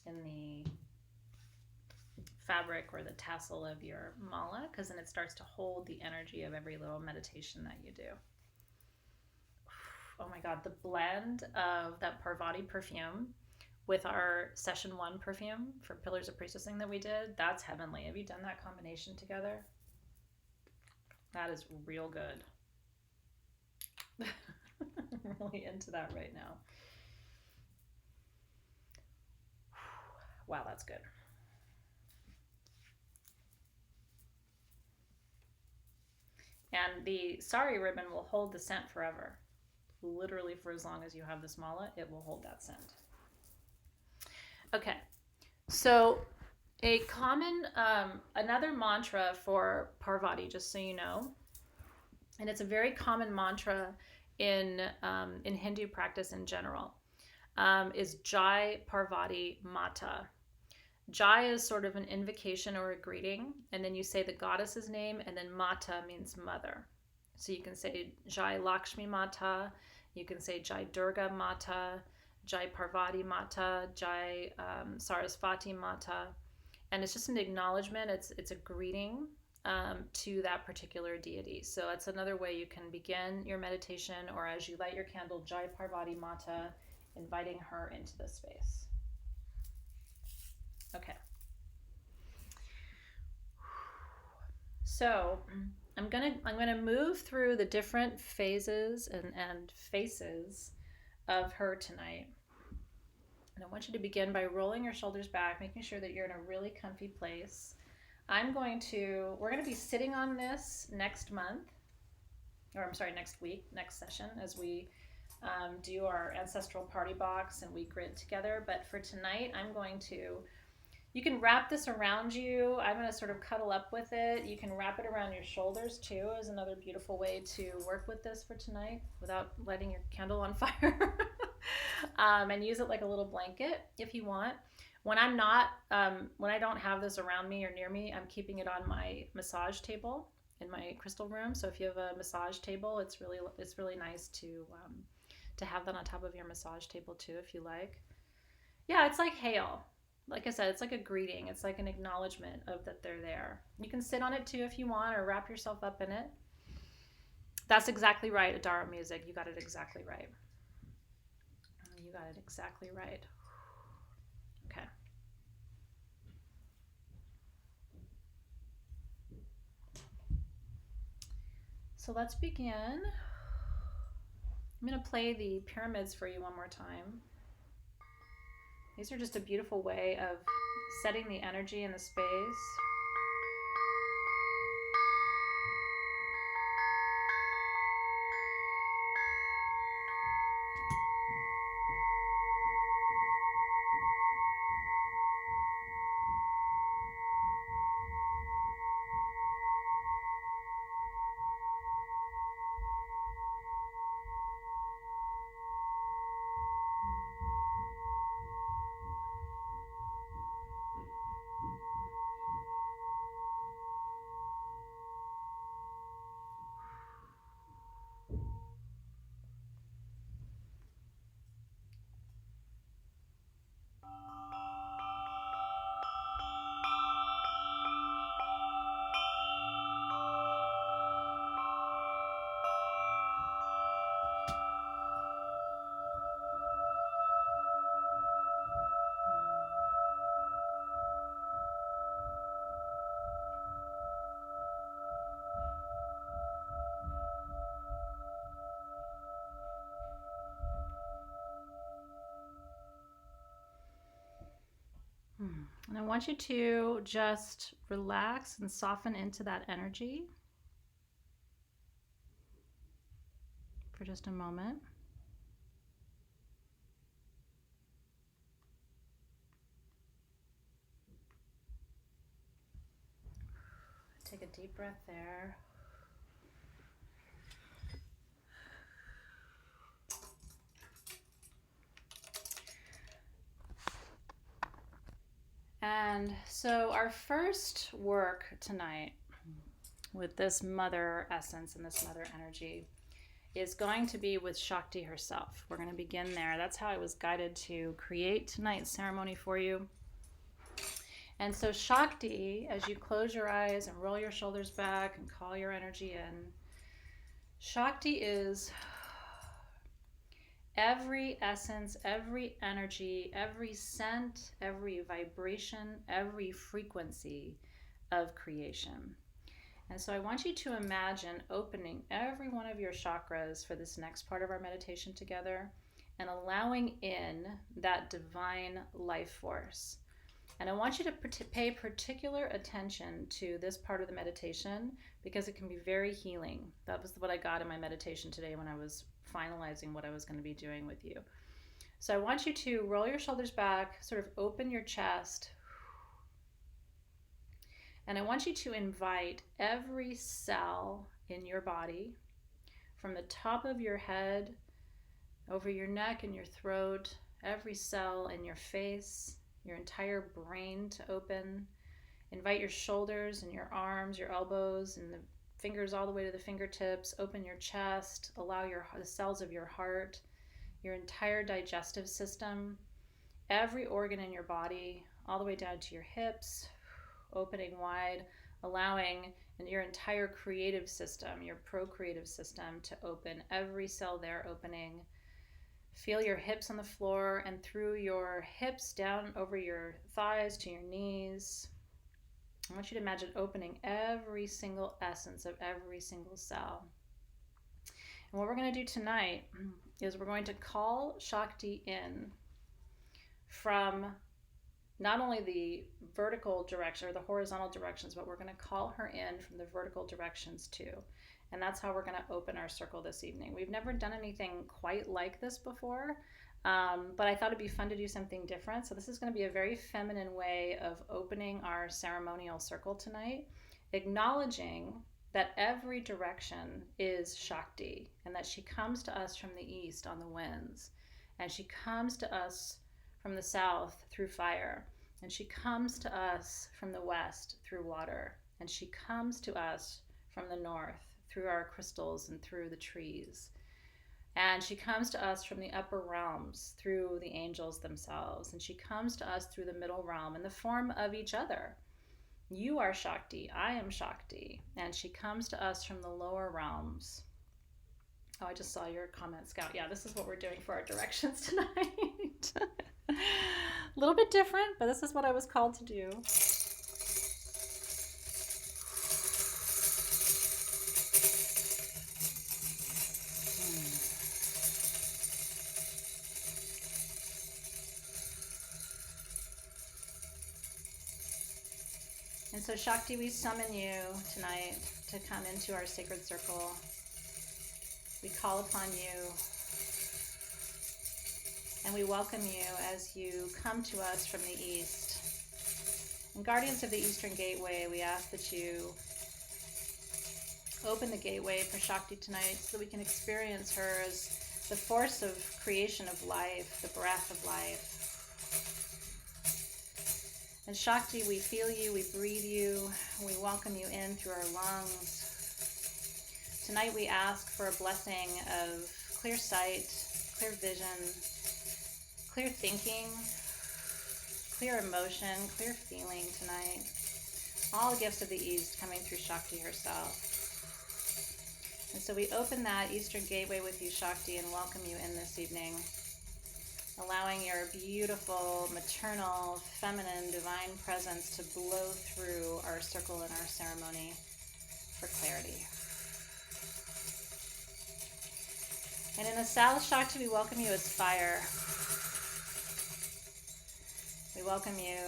in the fabric or the tassel of your mala, because then it starts to hold the energy of every little meditation that you do. Oh my God, the blend of that Parvati perfume with our session 1 perfume for Pillars of Priestessing that we did, that's heavenly. Have you done that combination together? That is real good. I'm really into that right now. Wow, that's good. And the sari ribbon will hold the scent forever. Literally for as long as you have this mala, it will hold that scent. Okay, so a common, another mantra for Parvati, just so you know, and it's a very common mantra in Hindu practice in general, is Jai Parvati Mata. Jai is sort of an invocation or a greeting, and then you say the goddess's name, and then Mata means mother. So you can say Jai Lakshmi Mata, you can say Jai Durga Mata, Jai Parvati Mata, Jai Sarasvati Mata, and it's just an acknowledgement. It's a greeting to that particular deity. So that's another way you can begin your meditation, or as you light your candle, Jai Parvati Mata, inviting her into the space. Okay. So I'm gonna move through the different phases and faces of her tonight. And I want you to begin by rolling your shoulders back, making sure that you're in a really comfy place. We're going to be sitting on this next month, or I'm sorry, next week, next session, as we do our ancestral party box and we grid together. But for tonight, you can wrap this around you. I'm going to sort of cuddle up with it. You can wrap it around your shoulders too, is another beautiful way to work with this for tonight without lighting your candle on fire. And use it like a little blanket if you want. When I don't have this around me or near me, I'm keeping it on my massage table in my crystal room. So if you have a massage table, it's really nice to have that on top of your massage table too, if you like. Yeah, it's like hail. Like I said, it's like a greeting. It's like an acknowledgement of that they're there. You can sit on it too if you want, or wrap yourself up in it. That's exactly right, Adara Music. You got it exactly right. You got it exactly right. Okay. So let's begin. I'm going to play the pyramids for you one more time. These are just a beautiful way of setting the energy in the space. And I want you to just relax and soften into that energy for just a moment. Take a deep breath there. And so our first work tonight with this mother essence and this mother energy is going to be with Shakti herself. We're going to begin there. That's how I was guided to create tonight's ceremony for you. And so Shakti, as you close your eyes and roll your shoulders back and call your energy in, Shakti is every essence, every energy, every scent, every vibration, every frequency of creation. And so I want you to imagine opening every one of your chakras for this next part of our meditation together and allowing in that divine life force. And I want you to pay particular attention to this part of the meditation because it can be very healing. That was what I got in my meditation today when I was finalizing what I was going to be doing with you. So I want you to roll your shoulders back, sort of open your chest. And I want you to invite every cell in your body, from the top of your head, over your neck and your throat, every cell in your face, your entire brain to open. Invite your shoulders and your arms, your elbows, and the fingers all the way to the fingertips. Open your chest. Allow the cells of your heart, your entire digestive system, every organ in your body, all the way down to your hips, opening wide, allowing your entire creative system, your procreative system to open, every cell there opening. Feel your hips on the floor and through your hips down over your thighs to your knees. I want you to imagine opening every single essence of every single cell. And what we're going to do tonight is we're going to call Shakti in from not only the vertical direction or the horizontal directions, but we're going to call her in from the vertical directions too. And that's how we're going to open our circle this evening. We've never done anything quite like this before, but I thought it'd be fun to do something different. So this is going to be a very feminine way of opening our ceremonial circle tonight, acknowledging that every direction is Shakti and that she comes to us from the east on the winds, and she comes to us from the south through fire, and she comes to us from the west through water, and she comes to us from the north through our crystals and through the trees. And she comes to us from the upper realms through the angels themselves. And she comes to us through the middle realm in the form of each other. You are Shakti, I am Shakti. And she comes to us from the lower realms. Oh, I just saw your comment, Scout. Yeah, this is what we're doing for our directions tonight. A little bit different, but this is what I was called to do. And so, Shakti, we summon you tonight to come into our sacred circle. We call upon you and we welcome you as you come to us from the east. And Guardians of the Eastern Gateway, we ask that you open the gateway for Shakti tonight so that we can experience her as the force of creation of life, the breath of life. And Shakti, we feel you, we breathe you, we welcome you in through our lungs. Tonight we ask for a blessing of clear sight, clear vision, clear thinking, clear emotion, clear feeling tonight. All the gifts of the East coming through Shakti herself. And so we open that Eastern Gateway with you, Shakti, and welcome you in this evening, allowing your beautiful, maternal, feminine, divine presence to blow through our circle and our ceremony for clarity. And in the South, Shakti, we welcome you as fire. We welcome you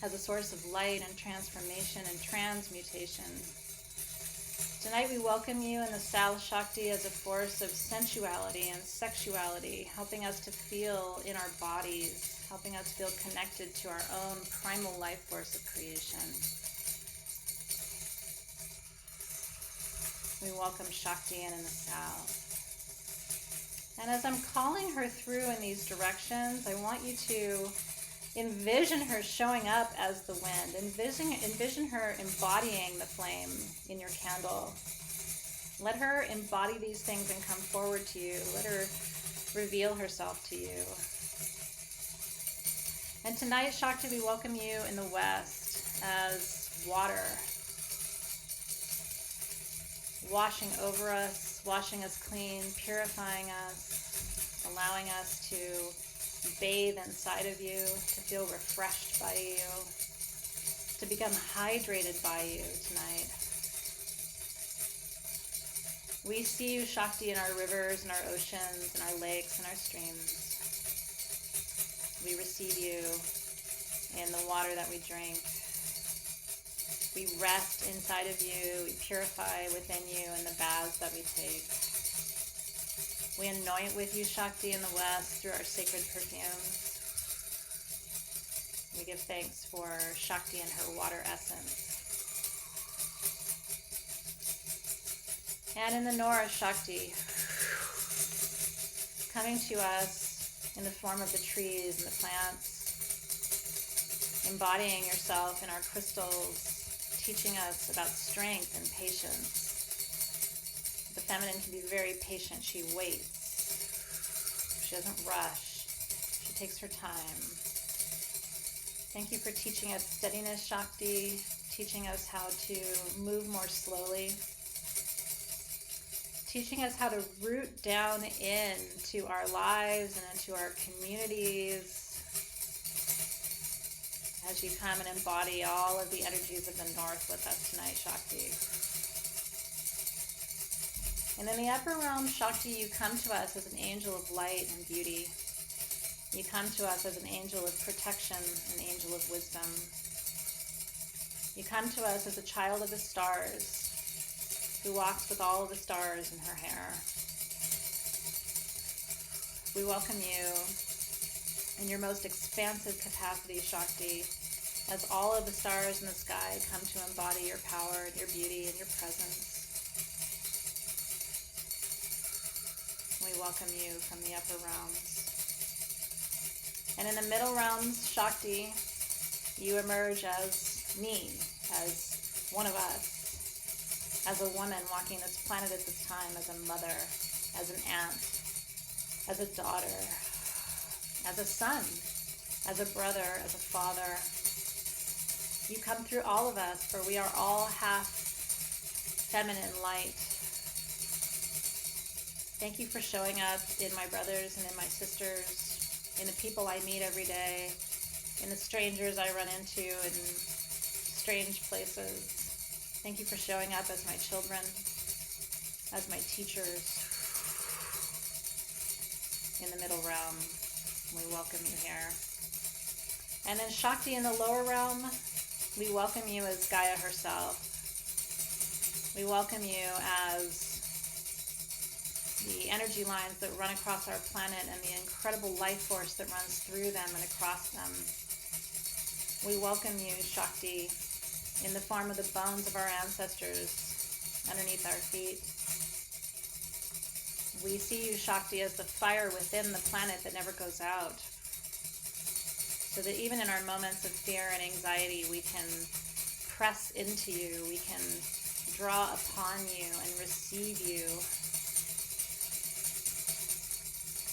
as a source of light and transformation and transmutation. Tonight we welcome you in the South Shakti as a force of sensuality and sexuality, helping us to feel in our bodies, helping us feel connected to our own primal life force of creation. We welcome Shakti in the South. And as I'm calling her through in these directions, I want you to envision her showing up as the wind. Envision her embodying the flame in your candle. Let her embody these things and come forward to you. Let her reveal herself to you. And tonight, Shakti, we welcome you in the West as water, washing over us, washing us clean, purifying us, allowing us to bathe inside of you, to feel refreshed by you, to become hydrated by you tonight. We see you, Shakti, in our rivers and our oceans and our lakes and our streams. We receive you in the water that we drink. We rest inside of you. We purify within you in the baths that we take. We anoint with you, Shakti, in the West through our sacred perfumes. We give thanks for Shakti and her water essence. And in the North, Shakti, coming to us in the form of the trees and the plants, embodying yourself in our crystals, teaching us about strength and patience. The feminine can be very patient. She waits. She doesn't rush. She takes her time. Thank you for teaching us steadiness, Shakti, teaching us how to move more slowly, teaching us how to root down into our lives and into our communities as you come and embody all of the energies of the North with us tonight, Shakti. And in the upper realm, Shakti, you come to us as an angel of light and beauty. You come to us as an angel of protection, an angel of wisdom. You come to us as a child of the stars who walks with all of the stars in her hair. We welcome you in your most expansive capacity, Shakti, as all of the stars in the sky come to embody your power and your beauty and your presence. We welcome you from the upper realms. And in the middle realms, Shakti, you emerge as me, as one of us, as a woman walking this planet at this time, as a mother, as an aunt, as a daughter, as a son, as a brother, as a father. You come through all of us, for we are all half feminine light. Thank you for showing up in my brothers and in my sisters, in the people I meet every day, in the strangers I run into in strange places. Thank you for showing up as my children, as my teachers in the middle realm. We welcome you here. And then Shakti in the lower realm, we welcome you as Gaia herself. We welcome you as the energy lines that run across our planet and the incredible life force that runs through them and across them. We welcome you, Shakti, in the form of the bones of our ancestors underneath our feet. We see you, Shakti, as the fire within the planet that never goes out, so that even in our moments of fear and anxiety, we can press into you, we can draw upon you and receive you.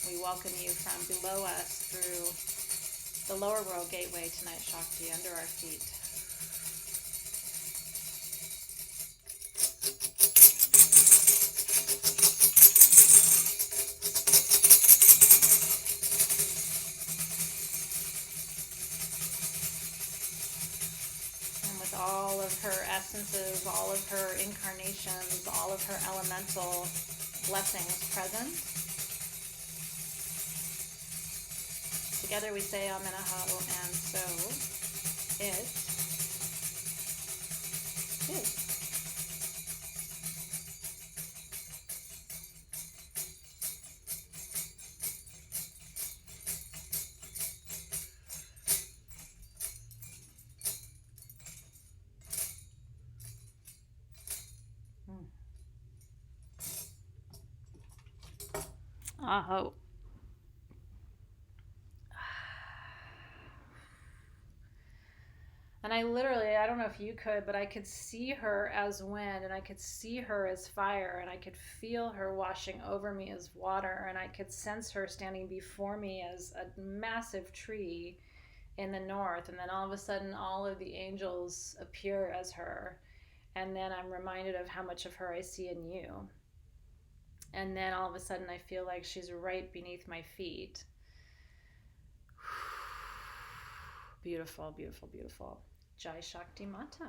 We welcome you from below us through the lower world gateway tonight, Shakti, under our feet. And with all of her essences, all of her incarnations, all of her elemental blessings present, together we say Amen Aho, and so is. Aho. And I don't know if you could, but I could see her as wind, and I could see her as fire, and I could feel her washing over me as water, and I could sense her standing before me as a massive tree in the north. And then all of a sudden, all of the angels appear as her. And then I'm reminded of how much of her I see in you. And then all of a sudden, I feel like she's right beneath my feet. Beautiful, beautiful, beautiful. Jai Shakti Mata.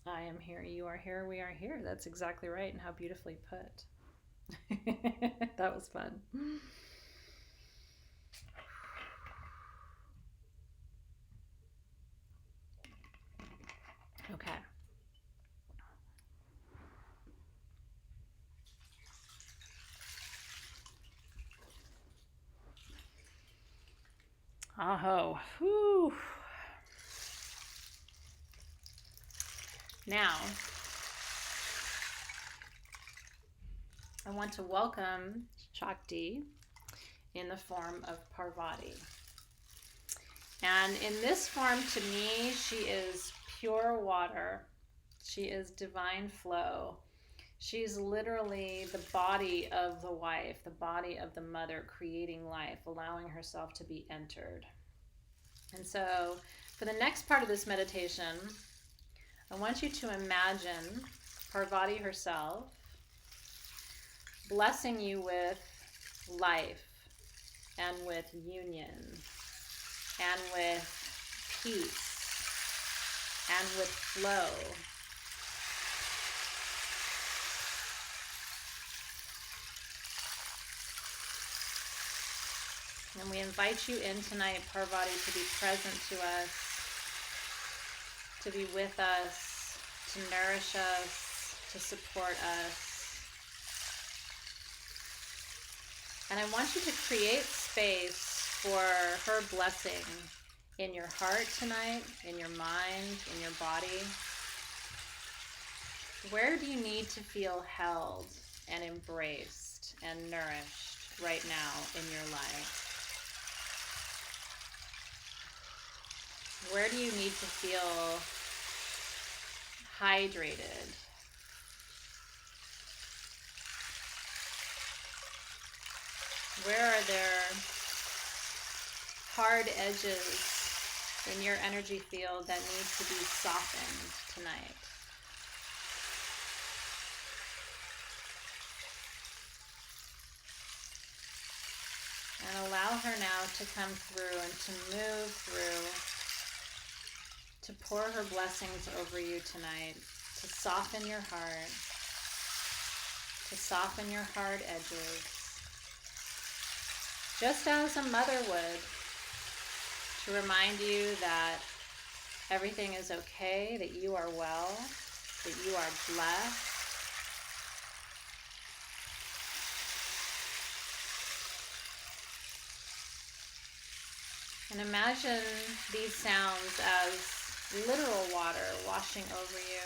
I am here, you are here, we are here. That's exactly right, and how beautifully put. That was fun. Okay. Aho. Whew. Now, I want to welcome Shakti in the form of Parvati. And in this form, to me, she is pure water. She is divine flow. She's literally the body of the wife, the body of the mother, creating life, allowing herself to be entered. And so, for the next part of this meditation, I want you to imagine Parvati herself blessing you with life and with union and with peace and with flow. And we invite you in tonight, Parvati, to be present to us, to be with us, to nourish us, to support us. And I want you to create space for her blessing in your heart tonight, in your mind, in your body. Where do you need to feel held and embraced and nourished right now in your life? Where do you need to feel hydrated? Where are there hard edges in your energy field that need to be softened tonight? And allow her now to come through and to move through, to pour her blessings over you tonight, to soften your heart, to soften your hard edges, just as a mother would, to remind you that everything is okay, that you are well, that you are blessed. And imagine these sounds as literal water washing over you,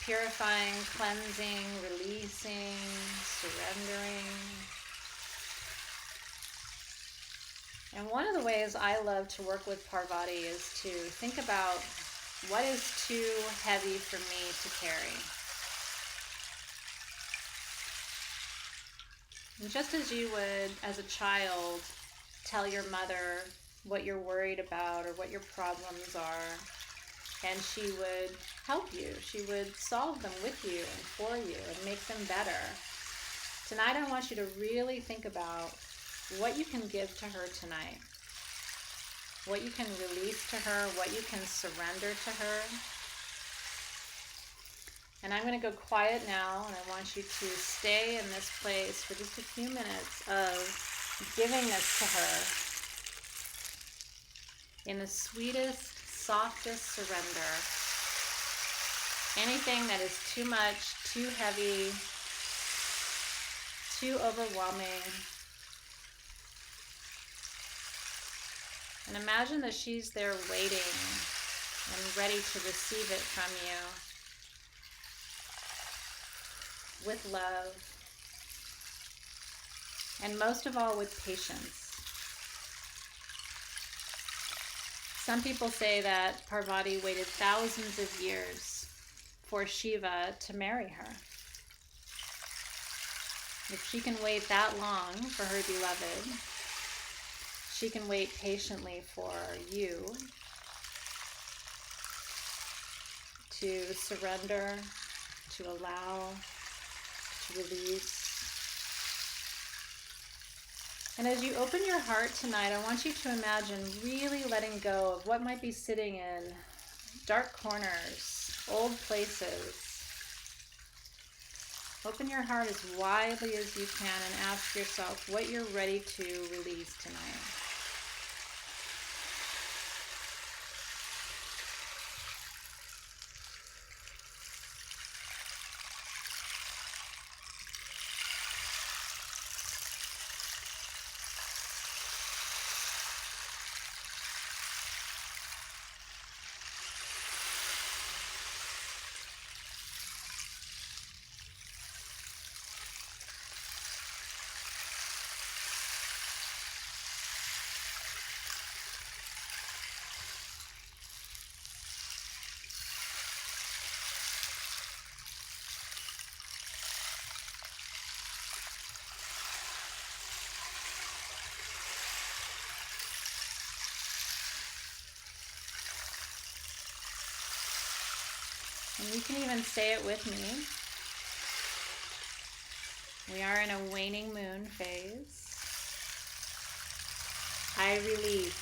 purifying, cleansing, releasing, surrendering. And one of the ways I love to work with Parvati is to think about what is too heavy for me to carry. And just as you would, as a child, tell your mother what you're worried about or what your problems are, and she would help you. She would solve them with you and for you and make them better. Tonight I want you to really think about what you can give to her tonight, what you can release to her, what you can surrender to her. And I'm going to go quiet now, and I want you to stay in this place for just a few minutes of giving this to her. in the sweetest, softest surrender. Anything that is too much, too heavy, too overwhelming. And imagine that she's there waiting and ready to receive it from you with love, and most of all with patience. Some people say that Parvati waited thousands of years for Shiva to marry her. If she can wait that long for her beloved, she can wait patiently for you to surrender, to allow, to release. And as you open your heart tonight, I want you to imagine really letting go of what might be sitting in dark corners, old places. Open your heart as widely as you can and ask yourself what you're ready to release tonight. And you can even say it with me. We are in a waning moon phase. I release.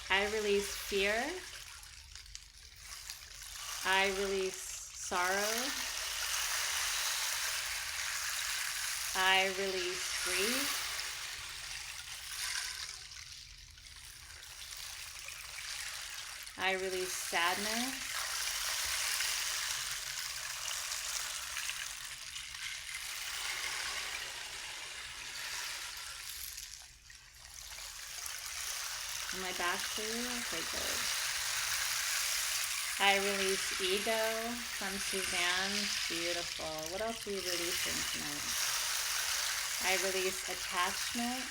I release fear. I release sorrow. I release grief. I release sadness. Am I back to you? Okay, good. I release ego from Suzanne. Beautiful. What else are you releasing tonight? I release attachment.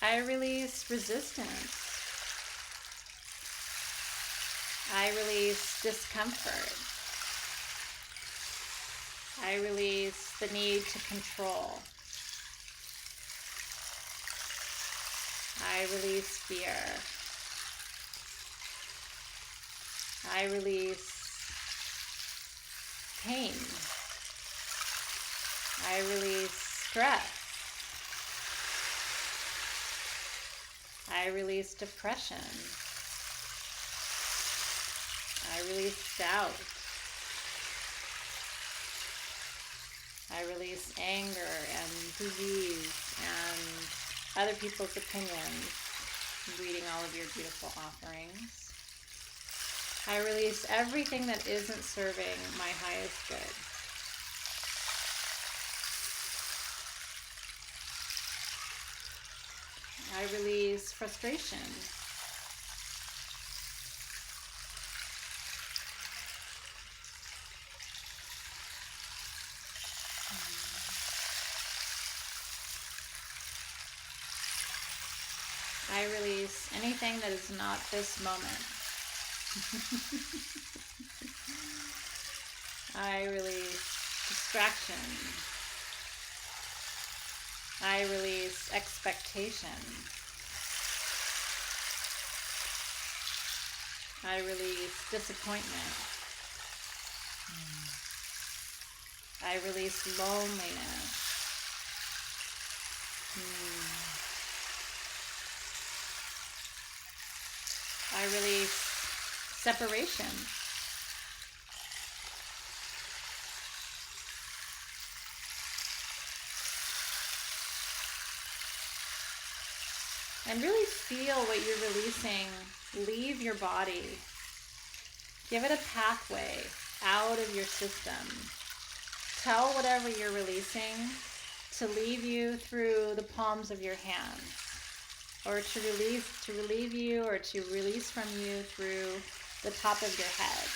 I release resistance. I release discomfort. I release the need to control. I release fear. I release pain. I release stress. I release depression. I release doubt. I release anger and disease and other people's opinions, reading all of your beautiful offerings. I release everything that isn't serving my highest good. I release frustration. I release anything that is not this moment. I release distraction. I release expectation. I release disappointment. I release loneliness. I release separation. And really feel what you're releasing leave your body. Give it a pathway out of your system. Tell whatever you're releasing to leave you through the palms of your hands, or to relieve you, or to release from you through the top of your head,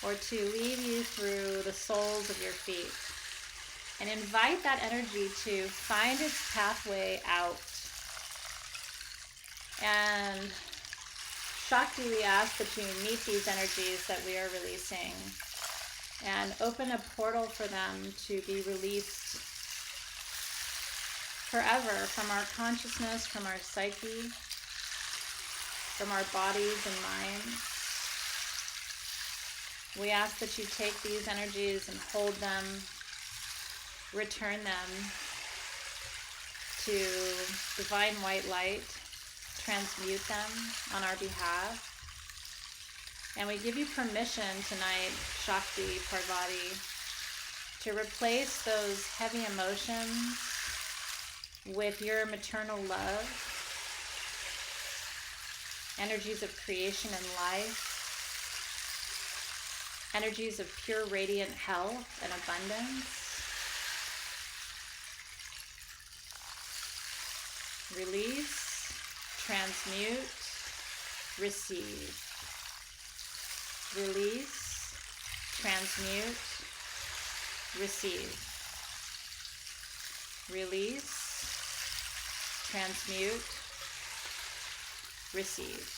or to leave you through the soles of your feet. And invite that energy to find its pathway out. And Shakti, we ask that you meet these energies that we are releasing and open a portal for them to be released forever from our consciousness, from our psyche, from our bodies and minds. We ask that you take these energies and hold them, return them to divine white light, transmute them on our behalf. And we give you permission tonight, Shakti, Parvati, to replace those heavy emotions with your maternal love, energies of creation and life, energies of pure radiant health and abundance. Release, transmute, receive. Release, transmute, receive. Release, transmute, receive.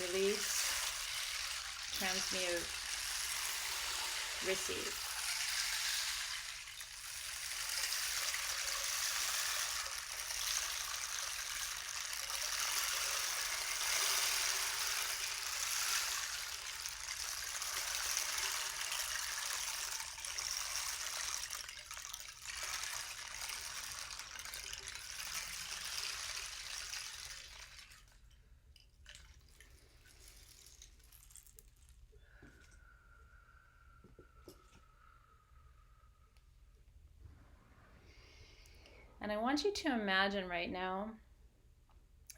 Release, transmute, receive. And I want you to imagine right now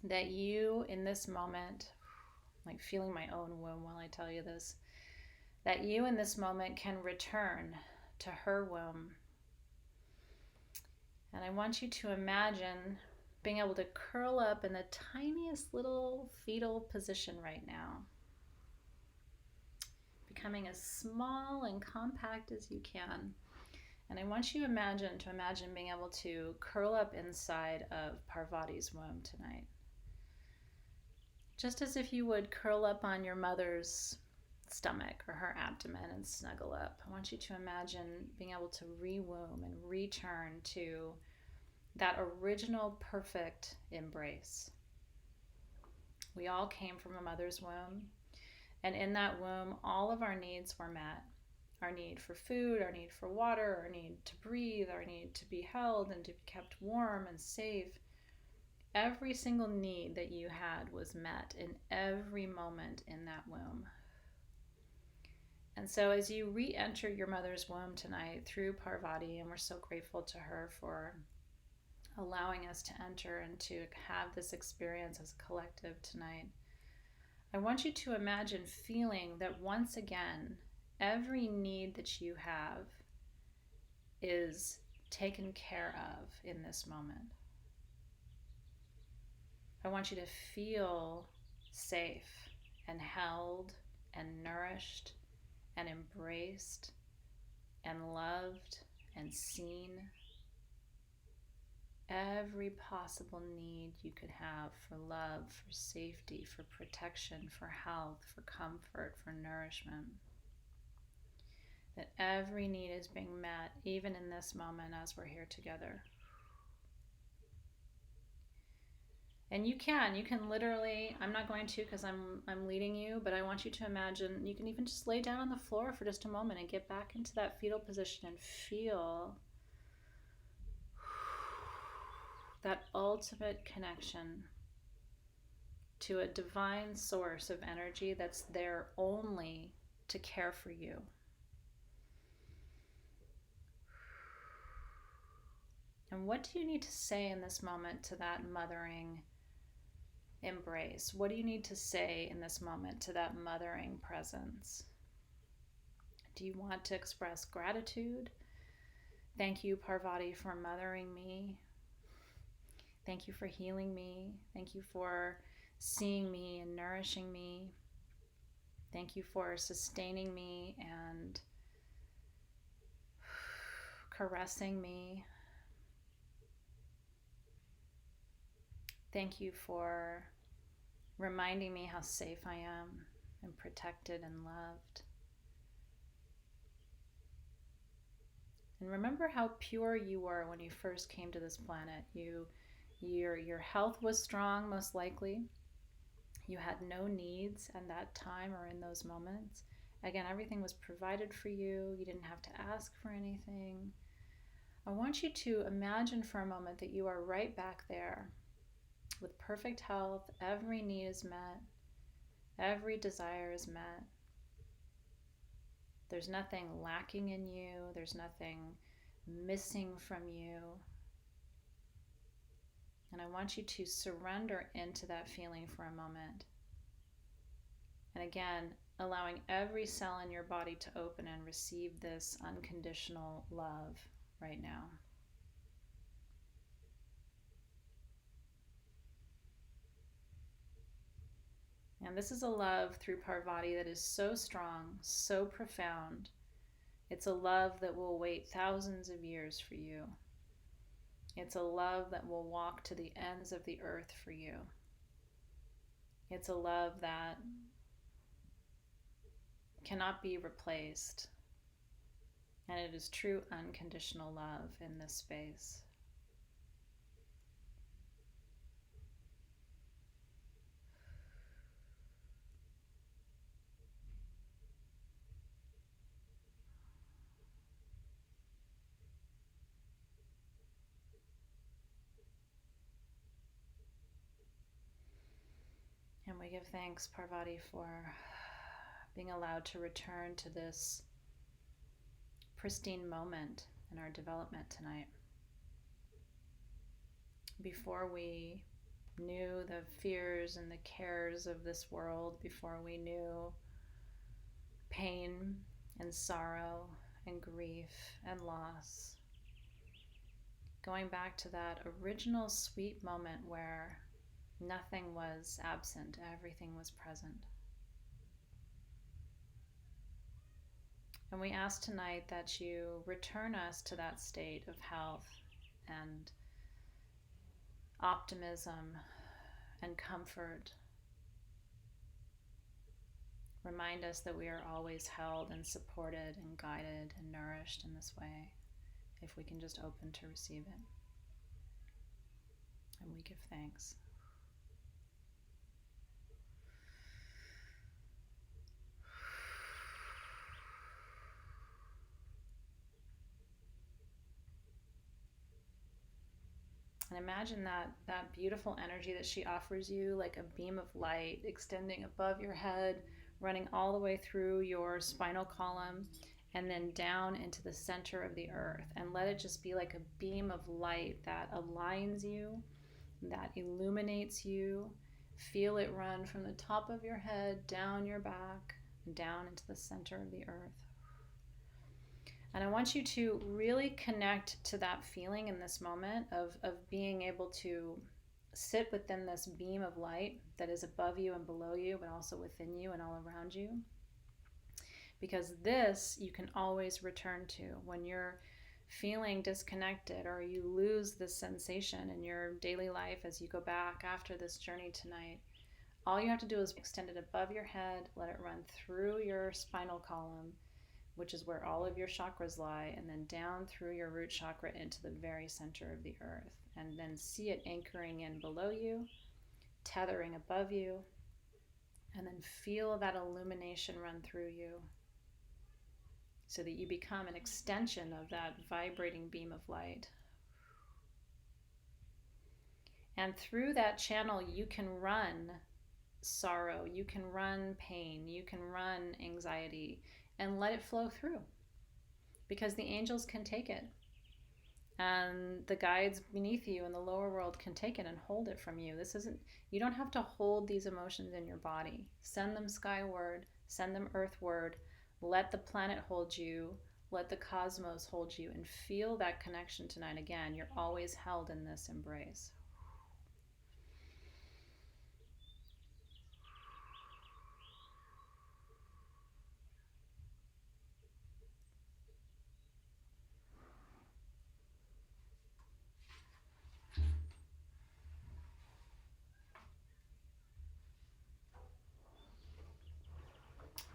that you, in this moment, like feeling my own womb while I tell you this, that you in this moment can return to her womb. And I want you to imagine being able to curl up in the tiniest little fetal position right now, becoming as small and compact as you can. And I want you to imagine being able to curl up inside of Parvati's womb tonight. Just as if you would curl up on your mother's stomach or her abdomen and snuggle up. I want you to imagine being able to re-womb and return to that original perfect embrace. We all came from a mother's womb, and in that womb, all of our needs were met. Our need for food, our need for water, our need to breathe, our need to be held and to be kept warm and safe. Every single need that you had was met in every moment in that womb. And so as you re-enter your mother's womb tonight through Parvati, and we're so grateful to her for allowing us to enter and to have this experience as a collective tonight, I want you to imagine feeling that once again, every need that you have is taken care of in this moment. I want you to feel safe and held and nourished and embraced and loved and seen. Every possible need you could have for love, for safety, for protection, for health, for comfort, for nourishment. That every need is being met, even in this moment as we're here together. And you can literally, I'm not going to because I'm leading you, but I want you to imagine, you can even just lay down on the floor for just a moment and get back into that fetal position and feel that ultimate connection to a divine source of energy that's there only to care for you. And what do you need to say in this moment to that mothering embrace? What do you need to say in this moment to that mothering presence? Do you want to express gratitude? Thank you, Parvati, for mothering me. Thank you for healing me. Thank you for seeing me and nourishing me. Thank you for sustaining me and caressing me. Thank you for reminding me how safe I am and protected and loved. And remember how pure you were when you first came to this planet. Your health was strong, most likely. You had no needs at that time or in those moments. Again, everything was provided for you. You didn't have to ask for anything. I want you to imagine for a moment that you are right back there with perfect health. Every need is met. Every desire is met. There's nothing lacking in you. There's nothing missing from you. And I want you to surrender into that feeling for a moment. And again, allowing every cell in your body to open and receive this unconditional love right now. And this is a love through Parvati that is so strong, so profound. It's a love that will wait thousands of years for you. It's a love that will walk to the ends of the earth for you. It's a love that cannot be replaced. And it is true unconditional love in this space. And we give thanks, Parvati, for being allowed to return to this pristine moment in our development tonight. Before we knew the fears and the cares of this world, before we knew pain and sorrow and grief and loss, going back to that original sweet moment where nothing was absent, everything was present. And we ask tonight that you return us to that state of health and optimism and comfort. Remind us that we are always held and supported and guided and nourished in this way, if we can just open to receive it. And we give thanks. And imagine that beautiful energy that she offers you, like a beam of light extending above your head, running all the way through your spinal column, and then down into the center of the earth. And let it just be like a beam of light that aligns you, that illuminates you. Feel it run from the top of your head, down your back, down into the center of the earth. And I want you to really connect to that feeling in this moment of being able to sit within this beam of light that is above you and below you, but also within you and all around you. Because this you can always return to when you're feeling disconnected or you lose this sensation in your daily life as you go back after this journey tonight. All you have to do is extend it above your head, let it run through your spinal column, which is where all of your chakras lie, and then down through your root chakra into the very center of the earth. And then see it anchoring in below you, tethering above you, and then feel that illumination run through you so that you become an extension of that vibrating beam of light. And through that channel, you can run sorrow, you can run pain, you can run anxiety, and let it flow through, because the angels can take it And the guides beneath you in the lower world can take it and hold it from you. You don't have to hold these emotions in your body. Send them skyward, send them earthward. Let the planet hold you. Let the cosmos hold you, and feel that connection tonight. Again, you're always held in this embrace.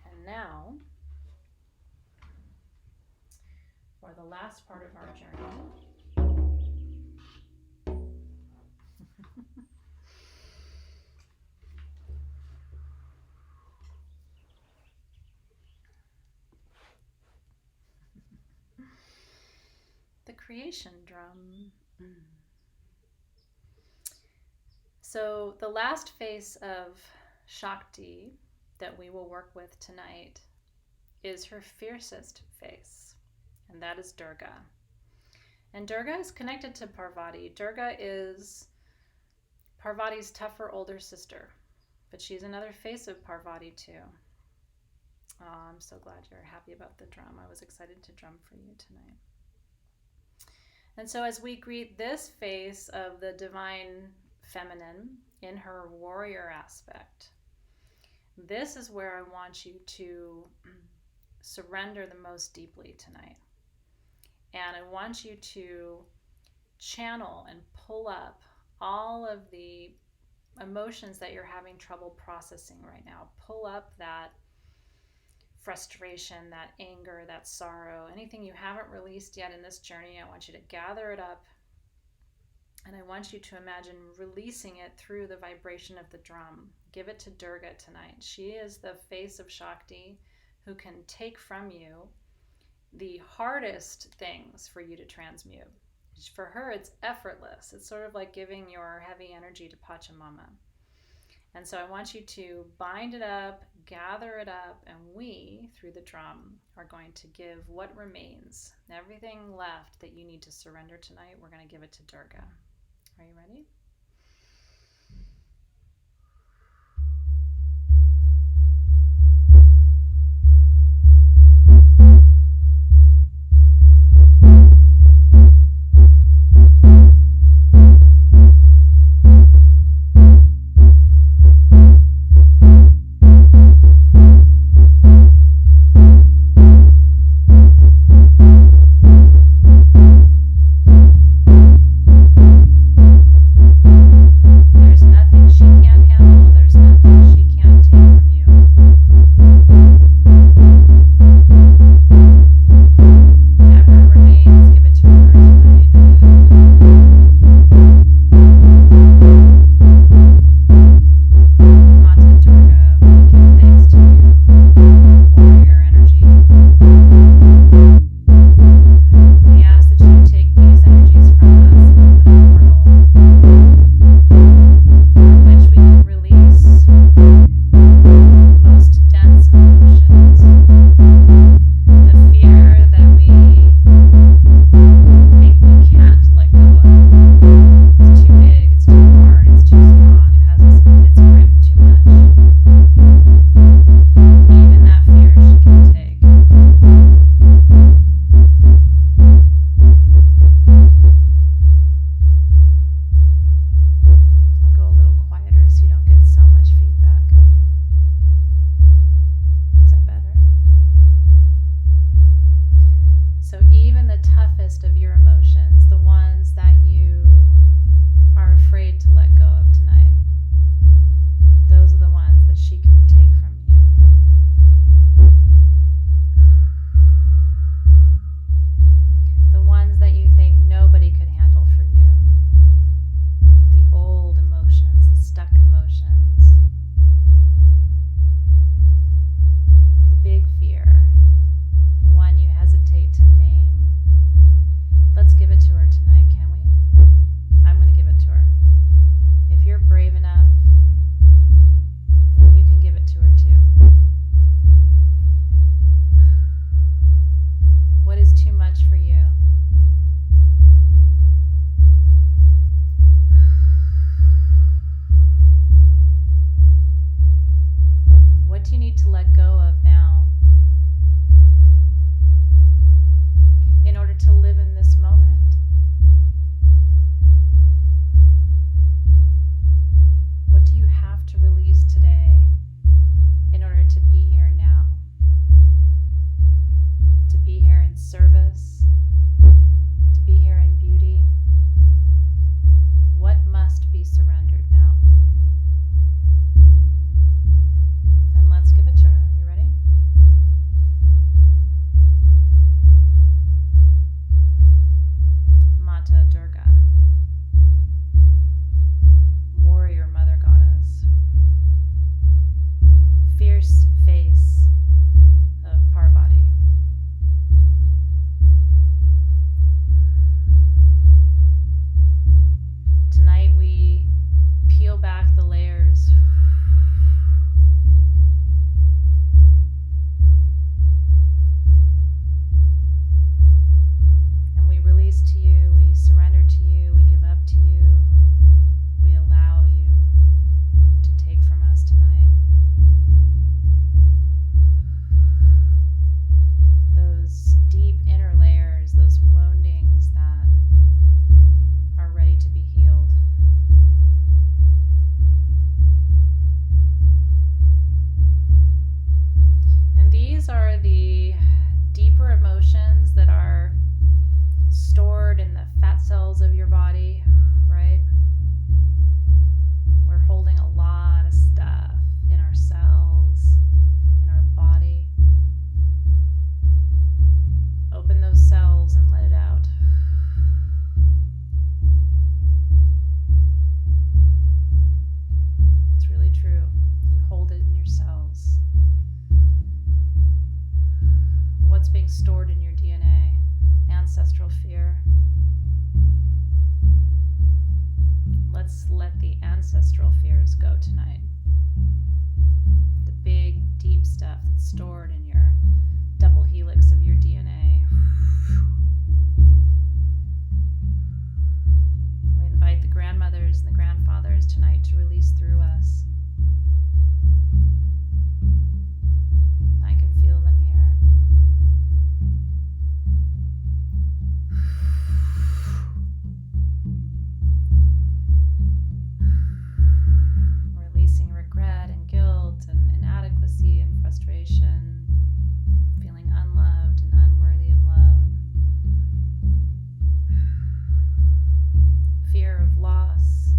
And now, for the last part of our journey, the creation drum. So the last face of Shakti that we will work with tonight is her fiercest face, and that is Durga. And Durga is connected to Parvati. Durga is Parvati's tougher older sister, but she's another face of Parvati too. Oh, I'm so glad you're happy about the drum. I was excited to drum for you tonight. And so as we greet this face of the divine feminine in her warrior aspect, this is where I want you to surrender the most deeply tonight. And I want you to channel and pull up all of the emotions that you're having trouble processing right now. Pull up that frustration, that anger, that sorrow, anything you haven't released yet in this journey. I want you to gather it up, and I want you to imagine releasing it through the vibration of the drum. Give it to Durga tonight. She is the face of Shakti who can take from you the hardest things for you to transmute. For her, it's effortless. It's sort of like giving your heavy energy to Pachamama. And so I want you to bind it up, gather it up, and we, through the drum, are going to give what remains. Everything left that you need to surrender tonight, we're going to give it to Durga. Are you ready? you need to let go of now in order to live in this moment? What do you have to release today in order to be here now? To be here in service, to be here in beauty. What must be surrendered now? And let's give it to her. You ready? Mata Durga, warrior mother goddess, fierce face of Parvati. Tonight we peel back the layers and we release to you, we surrender to you, we give up to you, we allow you to take from us tonight those deep inner layers, those woundings that are ready to be healed. And these are the deeper emotions that are stored in the fat cells of your body, right? We're holding a lot of stuff in our cells, in our body. Open those cells and let it out. It's really true. You hold it in your cells. What's being stored in your DNA? Ancestral fear. Let's let the ancestral fears go tonight. The big, deep stuff that's stored in your double helix of your DNA. We invite the grandmothers and the grandfathers tonight to release through us. I can feel them here. Releasing regret and guilt and inadequacy and frustration, feeling unloved and unworthy of love, fear of loss,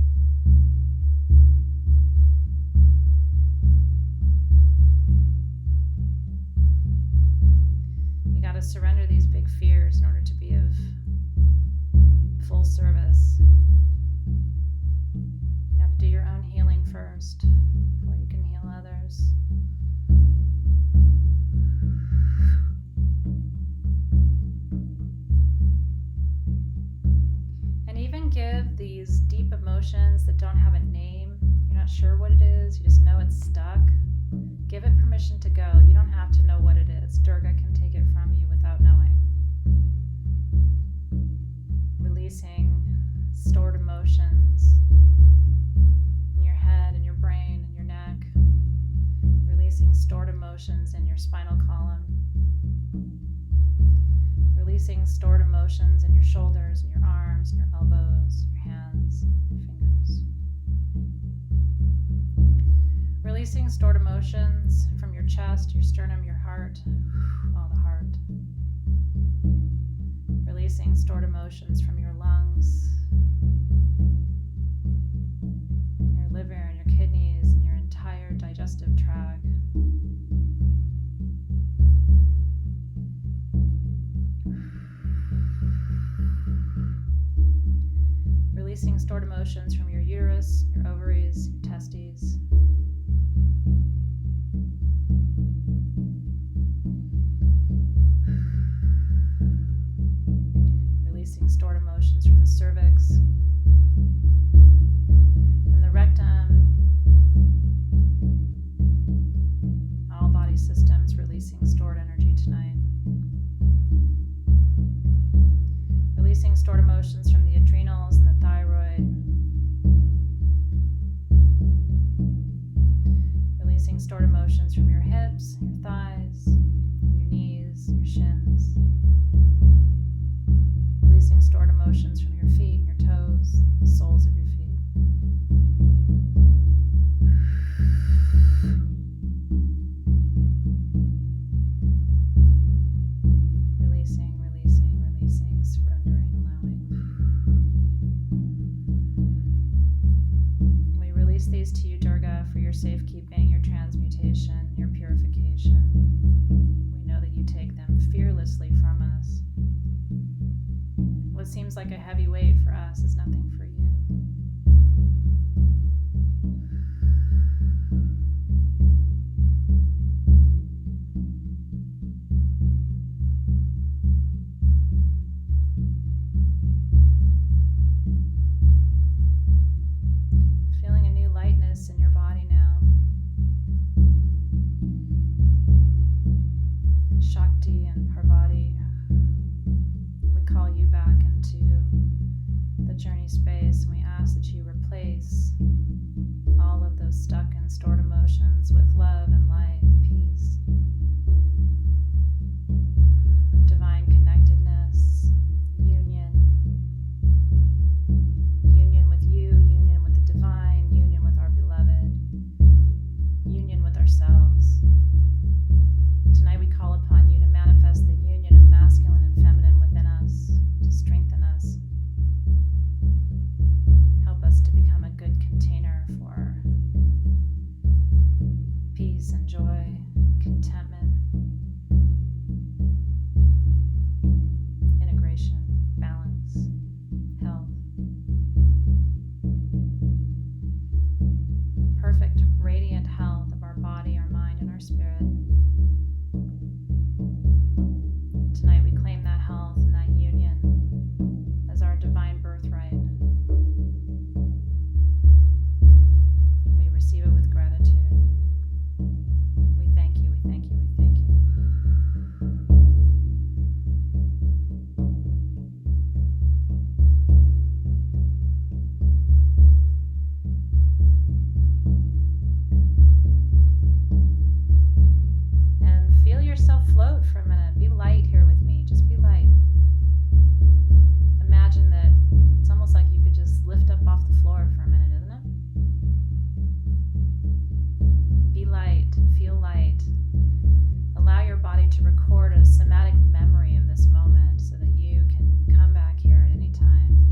you got to surrender these big fears in order to be of full service. You got to do your own healing first before you can heal others. And even give these deep emotions that don't have a name, you're not sure what it is, you just know it's stuck, give it permission to go. You don't have to know what it is. Durga can take it from you without knowing. Releasing stored emotions in your head and your brain and your neck. Releasing stored emotions in your spinal column. Releasing stored emotions in your shoulders and your arms and your elbows, your hands, your fingers. Releasing stored emotions from your chest, your sternum, your heart, all the heart. Releasing stored emotions from your lungs, your liver and your kidneys and your entire digestive tract. Releasing stored emotions from your uterus, your ovaries, your testes. Releasing stored emotions from the cervix, from the rectum, all body systems releasing stored energy tonight. Releasing stored emotions from the adrenals and the thyroid. Releasing stored emotions from your hips, your thighs, and your knees, your shins. Releasing stored emotions from your feet, your toes, the soles of your feet. Releasing, surrendering, allowing. We release these to you, Durga, for your safekeeping, your transmutation, your purification. We know that you take them fearlessly from us. What seems like a heavy weight for us is nothing for you. Feeling a new lightness in your body now. Shakti and Parvati, we call you back into the journey space, and we ask that you replace all of those stuck and stored emotions with love and light, peace, divine connectedness, union with you, union with the divine, union with our beloved, union with ourselves. Tonight we call upon you to manifest the union of masculine and feminine within us, to strengthen us. Help us to become a good container for peace and joy, contentment, integration, balance, health, and perfect radiant health of our body, our mind, and our spirit. Tonight we claim that health and that union as our divine birthright. We receive it with gratitude. We thank you, we thank you, we thank you. And feel yourself float for a minute. Be light here with me. Just be light. Imagine that it's almost like you could just lift up off the floor for a minute, isn't it? Be light. Feel light. Allow your body to record a somatic memory of this moment so that you can come back here at any time.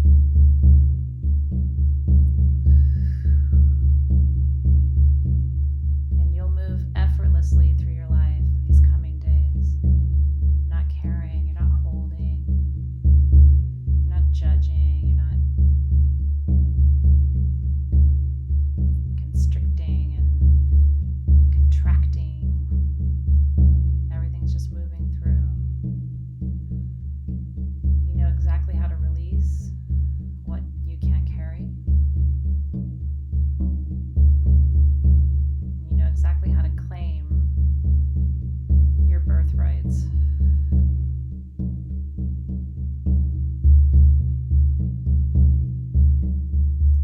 And you'll move effortlessly through your life in these coming days. You're not carrying, you're not holding, you're not judging, you're not constricting and contracting. Everything's just moving through. You know exactly how to release what you can't carry. You know exactly how to claim your birthrights.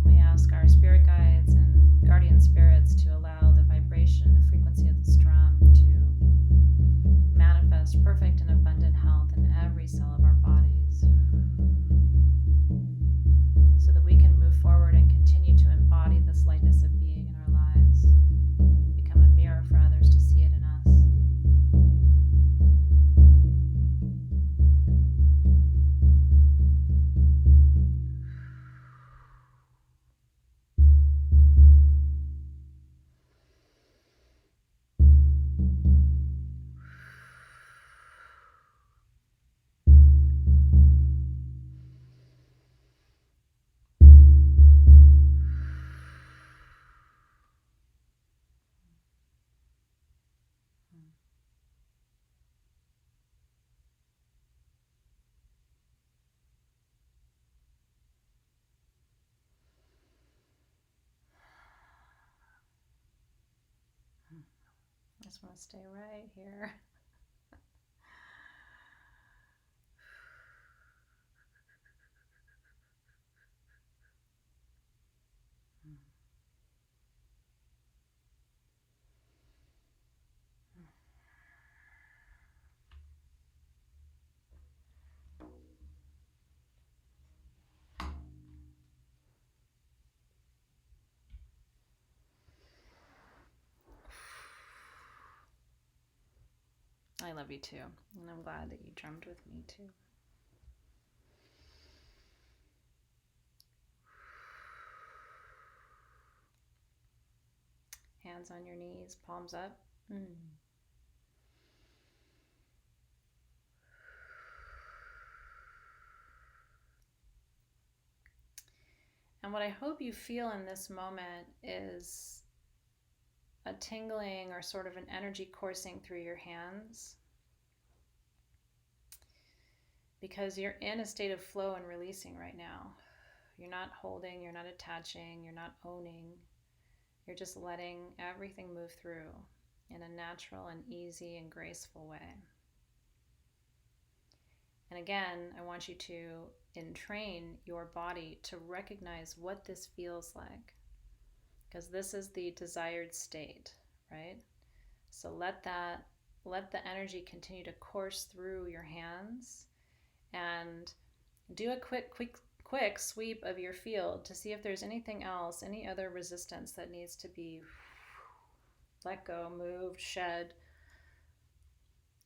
We ask our spirit guides and guardian spirits to allow the vibration, the frequency of this drum to manifest perfect and abundant health in every cell of our bodies, so that we can move forward and continue to embody this lightness of being in our lives, become a mirror for others to see it in us. I just want to stay right here. I love you too. And I'm glad that you drummed with me too. Hands on your knees, palms up. And what I hope you feel in this moment is a tingling or sort of an energy coursing through your hands, because you're in a state of flow and releasing right now. You're not holding, you're not attaching, you're not owning. You're just letting everything move through in a natural and easy and graceful way. And again, I want you to entrain your body to recognize what this feels like, because this is the desired state, right? So let the energy continue to course through your hands, and do a quick sweep of your field to see if there's anything else, any other resistance that needs to be let go, moved, shed,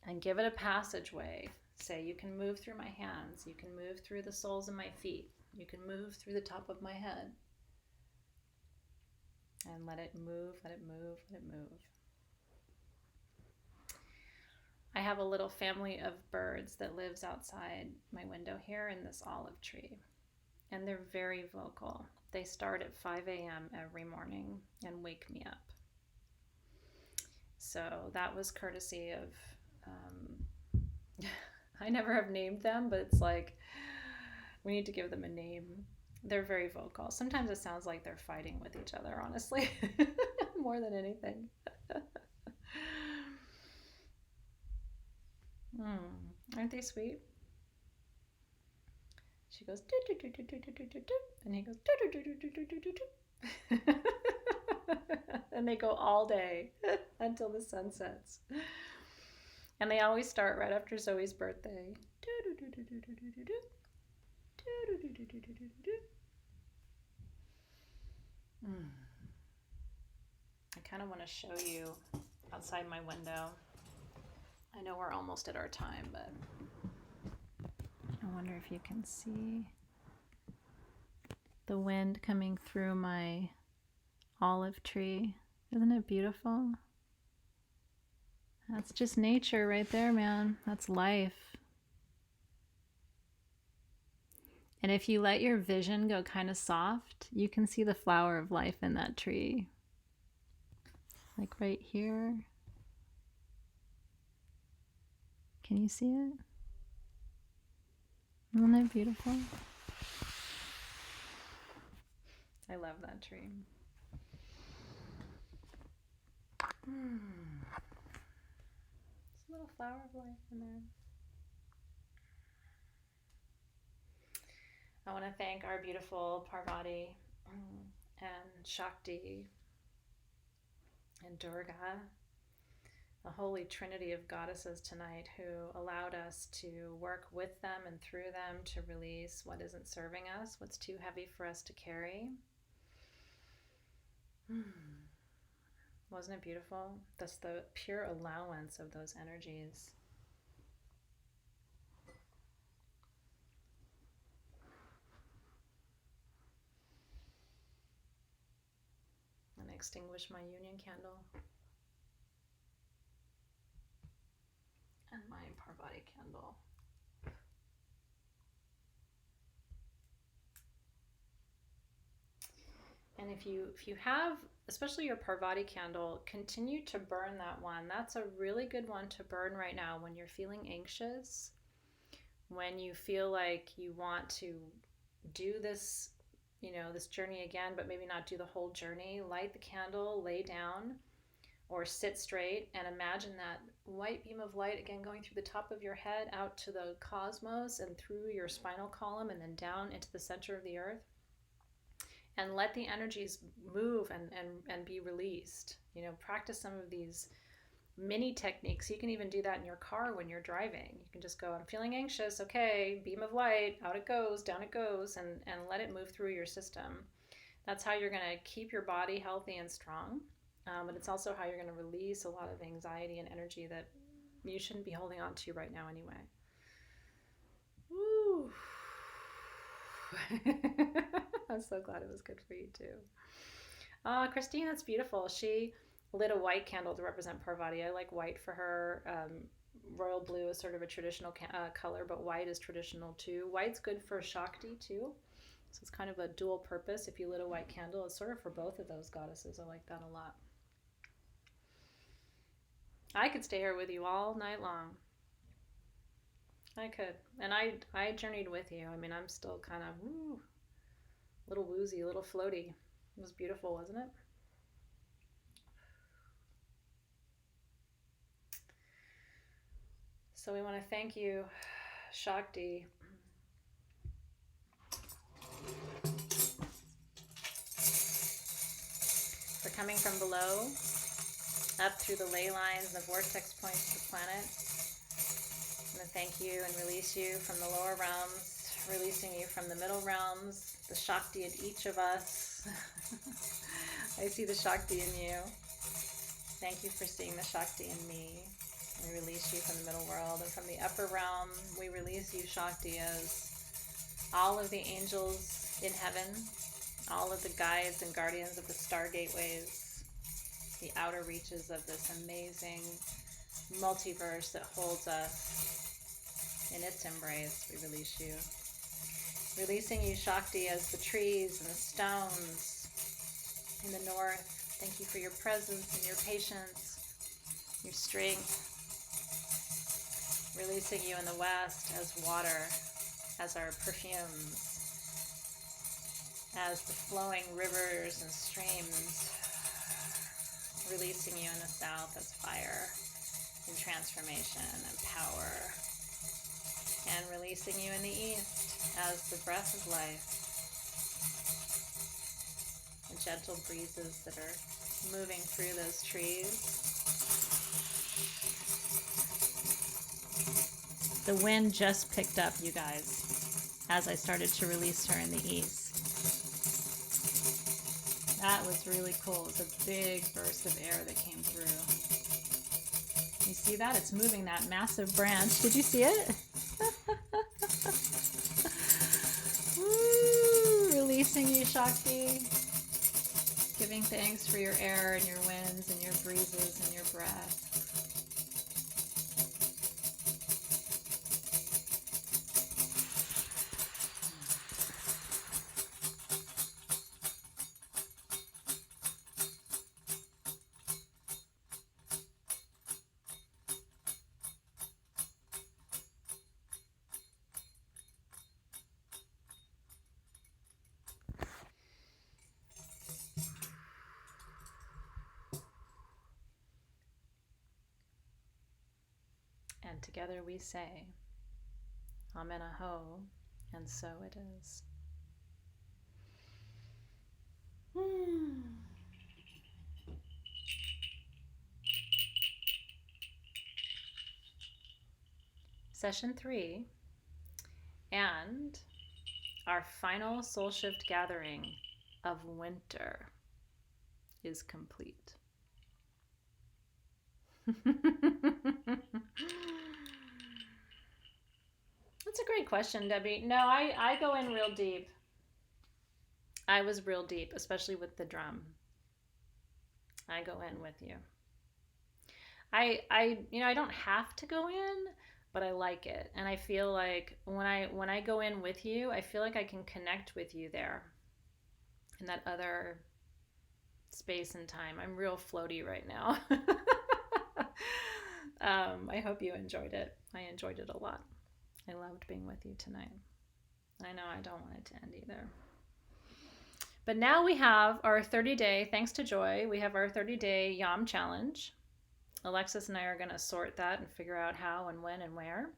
and give it a passageway. Say, you can move through my hands, you can move through the soles of my feet, you can move through the top of my head. And let it move, let it move, let it move. I have a little family of birds that lives outside my window here in this olive tree. And they're very vocal. They start at 5 a.m. every morning and wake me up. So that was courtesy of, I never have named them, but it's like, we need to give them a name. They're very vocal. Sometimes it sounds like they're fighting with each other, honestly, more than anything. Aren't they sweet? She goes, do, do, do, do, do, do, do, do, and he goes, do, do, do, do, do, do, do, do. And they go all day until the sun sets. And they always start right after Zoe's birthday. Do, do, do, do, do, do, do, do, do. Do, do, do, do, do, do, do. I kind of want to show you outside my window. I know we're almost at our time, but I wonder if you can see the wind coming through my olive tree. Isn't it beautiful? That's just nature right there, man. That's life. And if you let your vision go kind of soft, you can see the flower of life in that tree. Like right here. Can you see it? Isn't that beautiful? I love that tree. There's a little flower of life in there. I want to thank our beautiful Parvati and Shakti and Durga, the holy trinity of goddesses tonight, who allowed us to work with them and through them to release what isn't serving us, what's too heavy for us to carry. Wasn't it beautiful? That's the pure allowance of those energies. And extinguish my union candle. And my Parvati candle. And if you have, especially your Parvati candle, continue to burn that one. That's a really good one to burn right now when you're feeling anxious, when you feel like you want to do this, this journey again, but maybe not do the whole journey. Light the candle, lay down, or sit straight and imagine that white beam of light again going through the top of your head out to the cosmos and through your spinal column and then down into the center of the earth. And let the energies move and be released. Practice some of these mini techniques. You can even do that in your car when you're driving. You can just go, I'm feeling anxious. Okay, beam of light, out it goes, down it goes, and let it move through your system. That's how you're going to keep your body healthy and strong. But it's also how you're going to release a lot of anxiety and energy that you shouldn't be holding on to right now anyway. Woo. I'm so glad it was good for you too. Christine, that's beautiful. She lit a white candle to represent Parvati. I like white for her. Royal blue is sort of a traditional color, but white is traditional too. White's good for Shakti too. So it's kind of a dual purpose. If you lit a white candle, it's sort of for both of those goddesses. I like that a lot. I could stay here with you all night long. I could. And I journeyed with you. I mean, I'm still kind of a little woozy, a little floaty. It was beautiful, wasn't it? So we want to thank you, Shakti, for coming from below, up through the ley lines, the vortex points of the planet. I'm going to thank you and release you from the lower realms, releasing you from the middle realms, the Shakti in each of us. I see the Shakti in you. Thank you for seeing the Shakti in me. We release you from the middle world, and from the upper realm, we release you, Shakti, as all of the angels in heaven, all of the guides and guardians of the star gateways, the outer reaches of this amazing multiverse that holds us in its embrace. We release you. Releasing you, Shakti, as the trees and the stones in the north. Thank you for your presence and your patience, your strength. Releasing you in the west as water, as our perfumes, as the flowing rivers and streams. Releasing you in the south as fire and transformation and power. And releasing you in the east as the breath of life. And gentle breezes that are moving through those trees. The wind just picked up, you guys, as I started to release her in the east. That was really cool. It was a big burst of air that came through. You see that? It's moving that massive branch. Did you see it? Woo! Releasing you, Shakti. Giving thanks for your air and your winds and your breezes and your breath. And together we say, Amen Aho, and so it is. Session 3 and our final soul shift gathering of winter is complete. That's a great question, Debbie. No, I go in real deep. I was real deep, especially with the drum. I go in with you. I don't have to go in, but I like it. And I feel like when I go in with you, I feel like I can connect with you there in that other space and time. I'm real floaty right now. I hope you enjoyed it. I enjoyed it a lot. I loved being with you tonight. I know I don't want it to end either. But now we have our 30-day, thanks to Joy, we have our 30-day Yam challenge. Alexis and I are going to sort that and figure out how and when and where.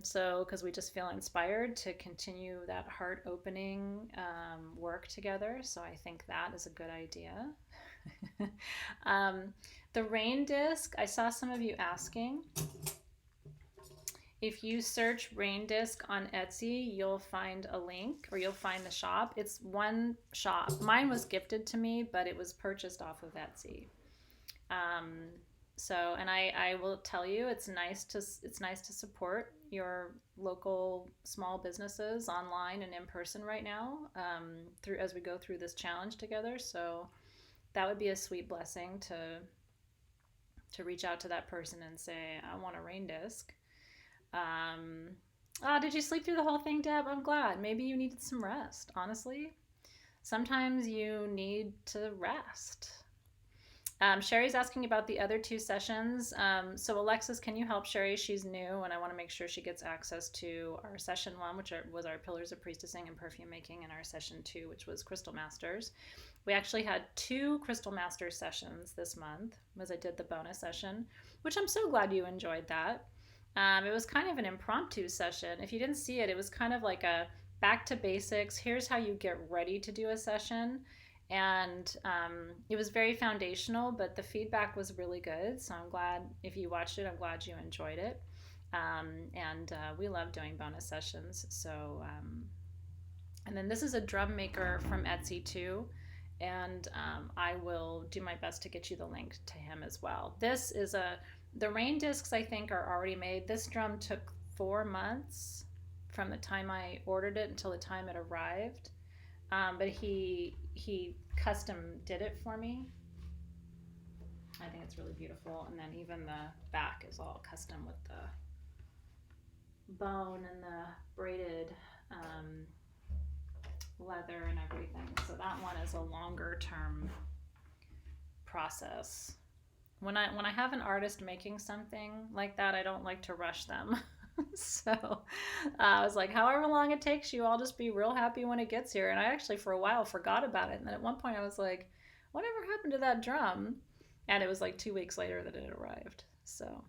So, because we just feel inspired to continue that heart opening work together. So I think that is a good idea. The rain disc, I saw some of you asking. If you search rain disc on Etsy, you'll find a link, or you'll find the shop. It's one shop. Mine was gifted to me, but it was purchased off of Etsy. So, and I will tell you, it's nice to support your local small businesses online and in person right now, through as we go through this challenge together. So that would be a sweet blessing to reach out to that person and say, I want a rain disc. Did you sleep through the whole thing, Deb? I'm glad. Maybe you needed some rest. Honestly, sometimes you need to rest. Sherry's asking about the other 2 sessions. So Alexis, can you help Sherry? She's new, and I want to make sure she gets access to our session 1, which was our Pillars of Priestessing and Perfume Making, and our session 2, which was Crystal Masters. We actually had 2 Crystal Masters sessions this month, as I did the bonus session, which I'm so glad you enjoyed that. It was kind of an impromptu session. If you didn't see it, it was kind of like a back to basics. Here's how you get ready to do a session. And it was very foundational, but the feedback was really good. So I'm glad if you watched it, I'm glad you enjoyed it. And we love doing bonus sessions. So, and then this is a drum maker from Etsy too. And I will do my best to get you the link to him as well. This is the rain discs, I think, are already made. This drum took 4 months from the time I ordered it until the time it arrived. But he custom did it for me. I think it's really beautiful. And then even the back is all custom with the bone and the braided leather and everything. So that one is a longer term process. When I have an artist making something like that, I don't like to rush them. So I was like, however long it takes you, I'll just be real happy when it gets here. And I actually for a while forgot about it. And then at one point I was like, whatever happened to that drum? And it was like 2 weeks later that it arrived. So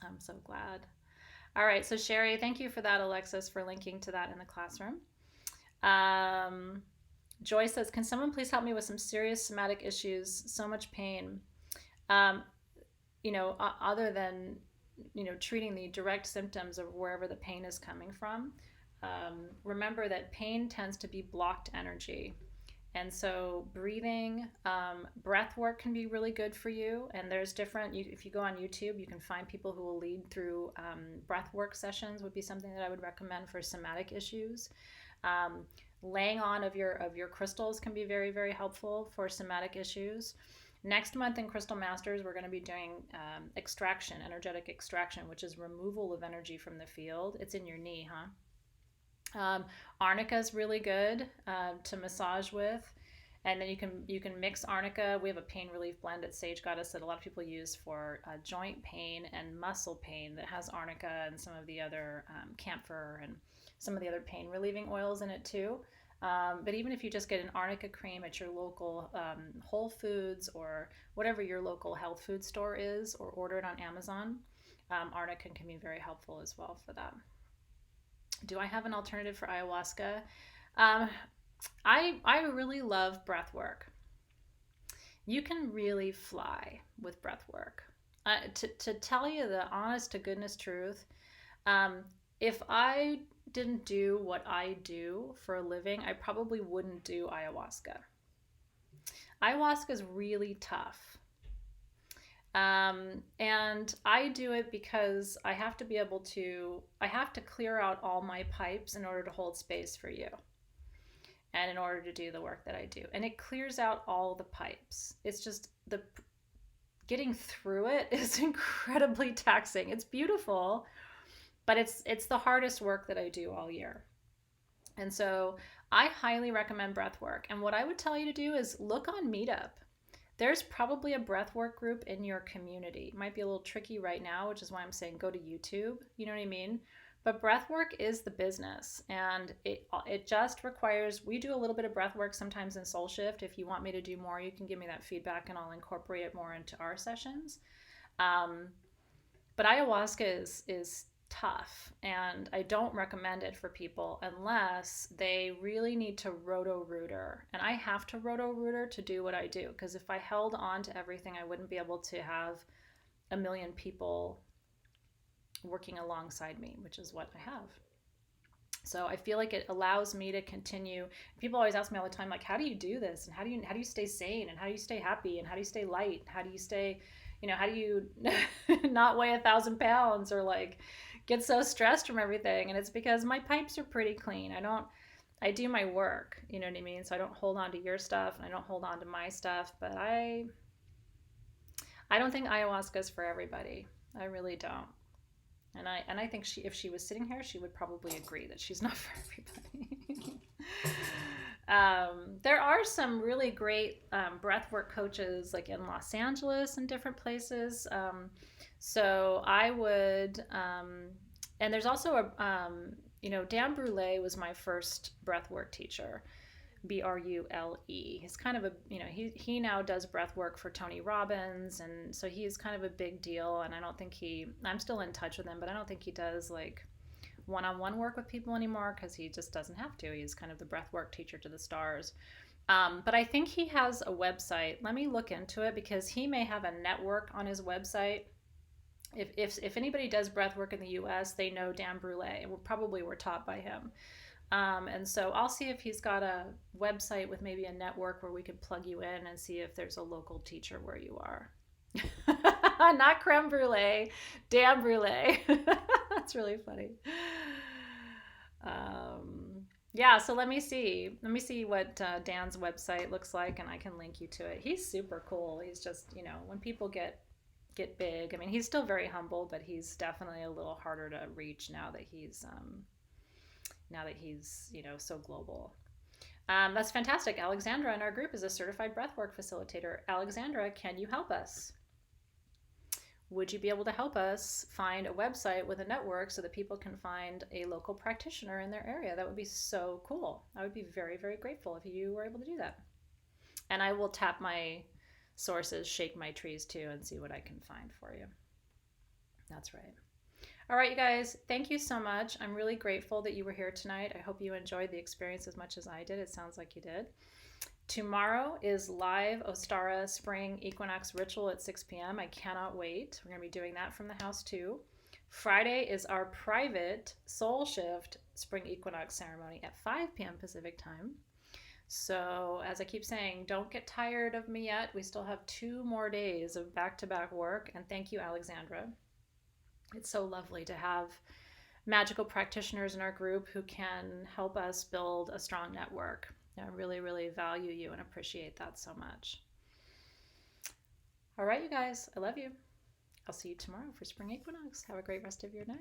I'm so glad. All right. So Sherry, thank you for that, Alexis, for linking to that in the classroom. Joy says, can someone please help me with some serious somatic issues? So much pain. Other than treating the direct symptoms of wherever the pain is coming from. Remember that pain tends to be blocked energy. And so breathing, breath work can be really good for you. And there's different, if you go on YouTube, you can find people who will lead through breath work sessions would be something that I would recommend for somatic issues. Laying on of your crystals can be very, very helpful for somatic issues. Next month in Crystal Masters, we're going to be doing extraction, energetic extraction, which is removal of energy from the field. It's in your knee, huh? Arnica is really good to massage with. And then you can mix arnica. We have a pain relief blend at Sage Goddess that a lot of people use for joint pain and muscle pain that has arnica and some of the other camphor and some of the other pain relieving oils in it too. But even if you just get an arnica cream at your local Whole Foods or whatever your local health food store is, or order it on Amazon, arnica can be very helpful as well for that. Do I have an alternative for ayahuasca? I really love breath work. You can really fly with breath work. To tell you the honest to goodness truth, if I didn't do what I do for a living, I probably wouldn't do ayahuasca. Ayahuasca is really tough. And I do it because I have to clear out all my pipes in order to hold space for you and in order to do the work that I do. And it clears out all the pipes. It's just getting through it is incredibly taxing. It's beautiful, but it's the hardest work that I do all year. And so I highly recommend breath work. And what I would tell you to do is look on Meetup. There's probably a breathwork group in your community. It might be a little tricky right now, which is why I'm saying go to YouTube. You know what I mean? But breathwork is the business, and it just requires, we do a little bit of breathwork sometimes in Soul Shift. If you want me to do more, you can give me that feedback and I'll incorporate it more into our sessions. But ayahuasca is tough, and I don't recommend it for people unless they really need to roto-rooter. And I have to roto-rooter to do what I do, because if I held on to everything, I wouldn't be able to have a million people working alongside me, which is what I have. So I feel like it allows me to continue. People always ask me all the time, like, how do you do this? And how do you stay sane? And how do you stay happy? And how do you stay light? How do you stay, how do you not weigh 1,000 pounds or like get so stressed from everything? And it's because my pipes are pretty clean. I do my work, you know what I mean? So I don't hold on to your stuff and I don't hold on to my stuff, but I don't think ayahuasca is for everybody. I really don't. And I think if she was sitting here, she would probably agree that she's not for everybody. There are some really great breathwork coaches like in Los Angeles and different places. So I would, and there's also Dan Brule was my first breathwork teacher. Brule. He's kind of a, he now does breath work for Tony Robbins. And so he's kind of a big deal. And I don't think I'm still in touch with him, but I don't think he does like one-on-one work with people anymore because he just doesn't have to. He's kind of the breath work teacher to the stars. But I think he has a website. Let me look into it because he may have a network on his website. If anybody does breath work in the US, they know Dan Brule. Probably were taught by him. And so I'll see if he's got a website with maybe a network where we could plug you in and see if there's a local teacher where you are. Not creme brulee, Dan Brule. That's really funny. Yeah, so let me see what Dan's website looks like, and I can link you to it. He's super cool. He's just, when people get big, I mean, he's still very humble, but he's definitely a little harder to reach now that he's so global. That's fantastic. Alexandra in our group is a certified breathwork facilitator. Alexandra, can you help us? Would you be able to help us find a website with a network so that people can find a local practitioner in their area? That would be so cool. I would be very, very grateful if you were able to do that. And I will tap my sources, shake my trees too, and see what I can find for you. That's right. All right, you guys, thank you so much. I'm really grateful that you were here tonight. I hope you enjoyed the experience as much as I did. It sounds like you did. Tomorrow is live Ostara Spring Equinox Ritual at 6 p.m. I cannot wait. We're going to be doing that from the house too. Friday is our private Soul Shift Spring Equinox ceremony at 5 p.m. Pacific time. So as I keep saying, don't get tired of me yet. We still have 2 more days of back-to-back work. And thank you, Alexandra. It's so lovely to have magical practitioners in our group who can help us build a strong network. I really, really value you and appreciate that so much. All right, you guys, I love you. I'll see you tomorrow for Spring Equinox. Have a great rest of your night.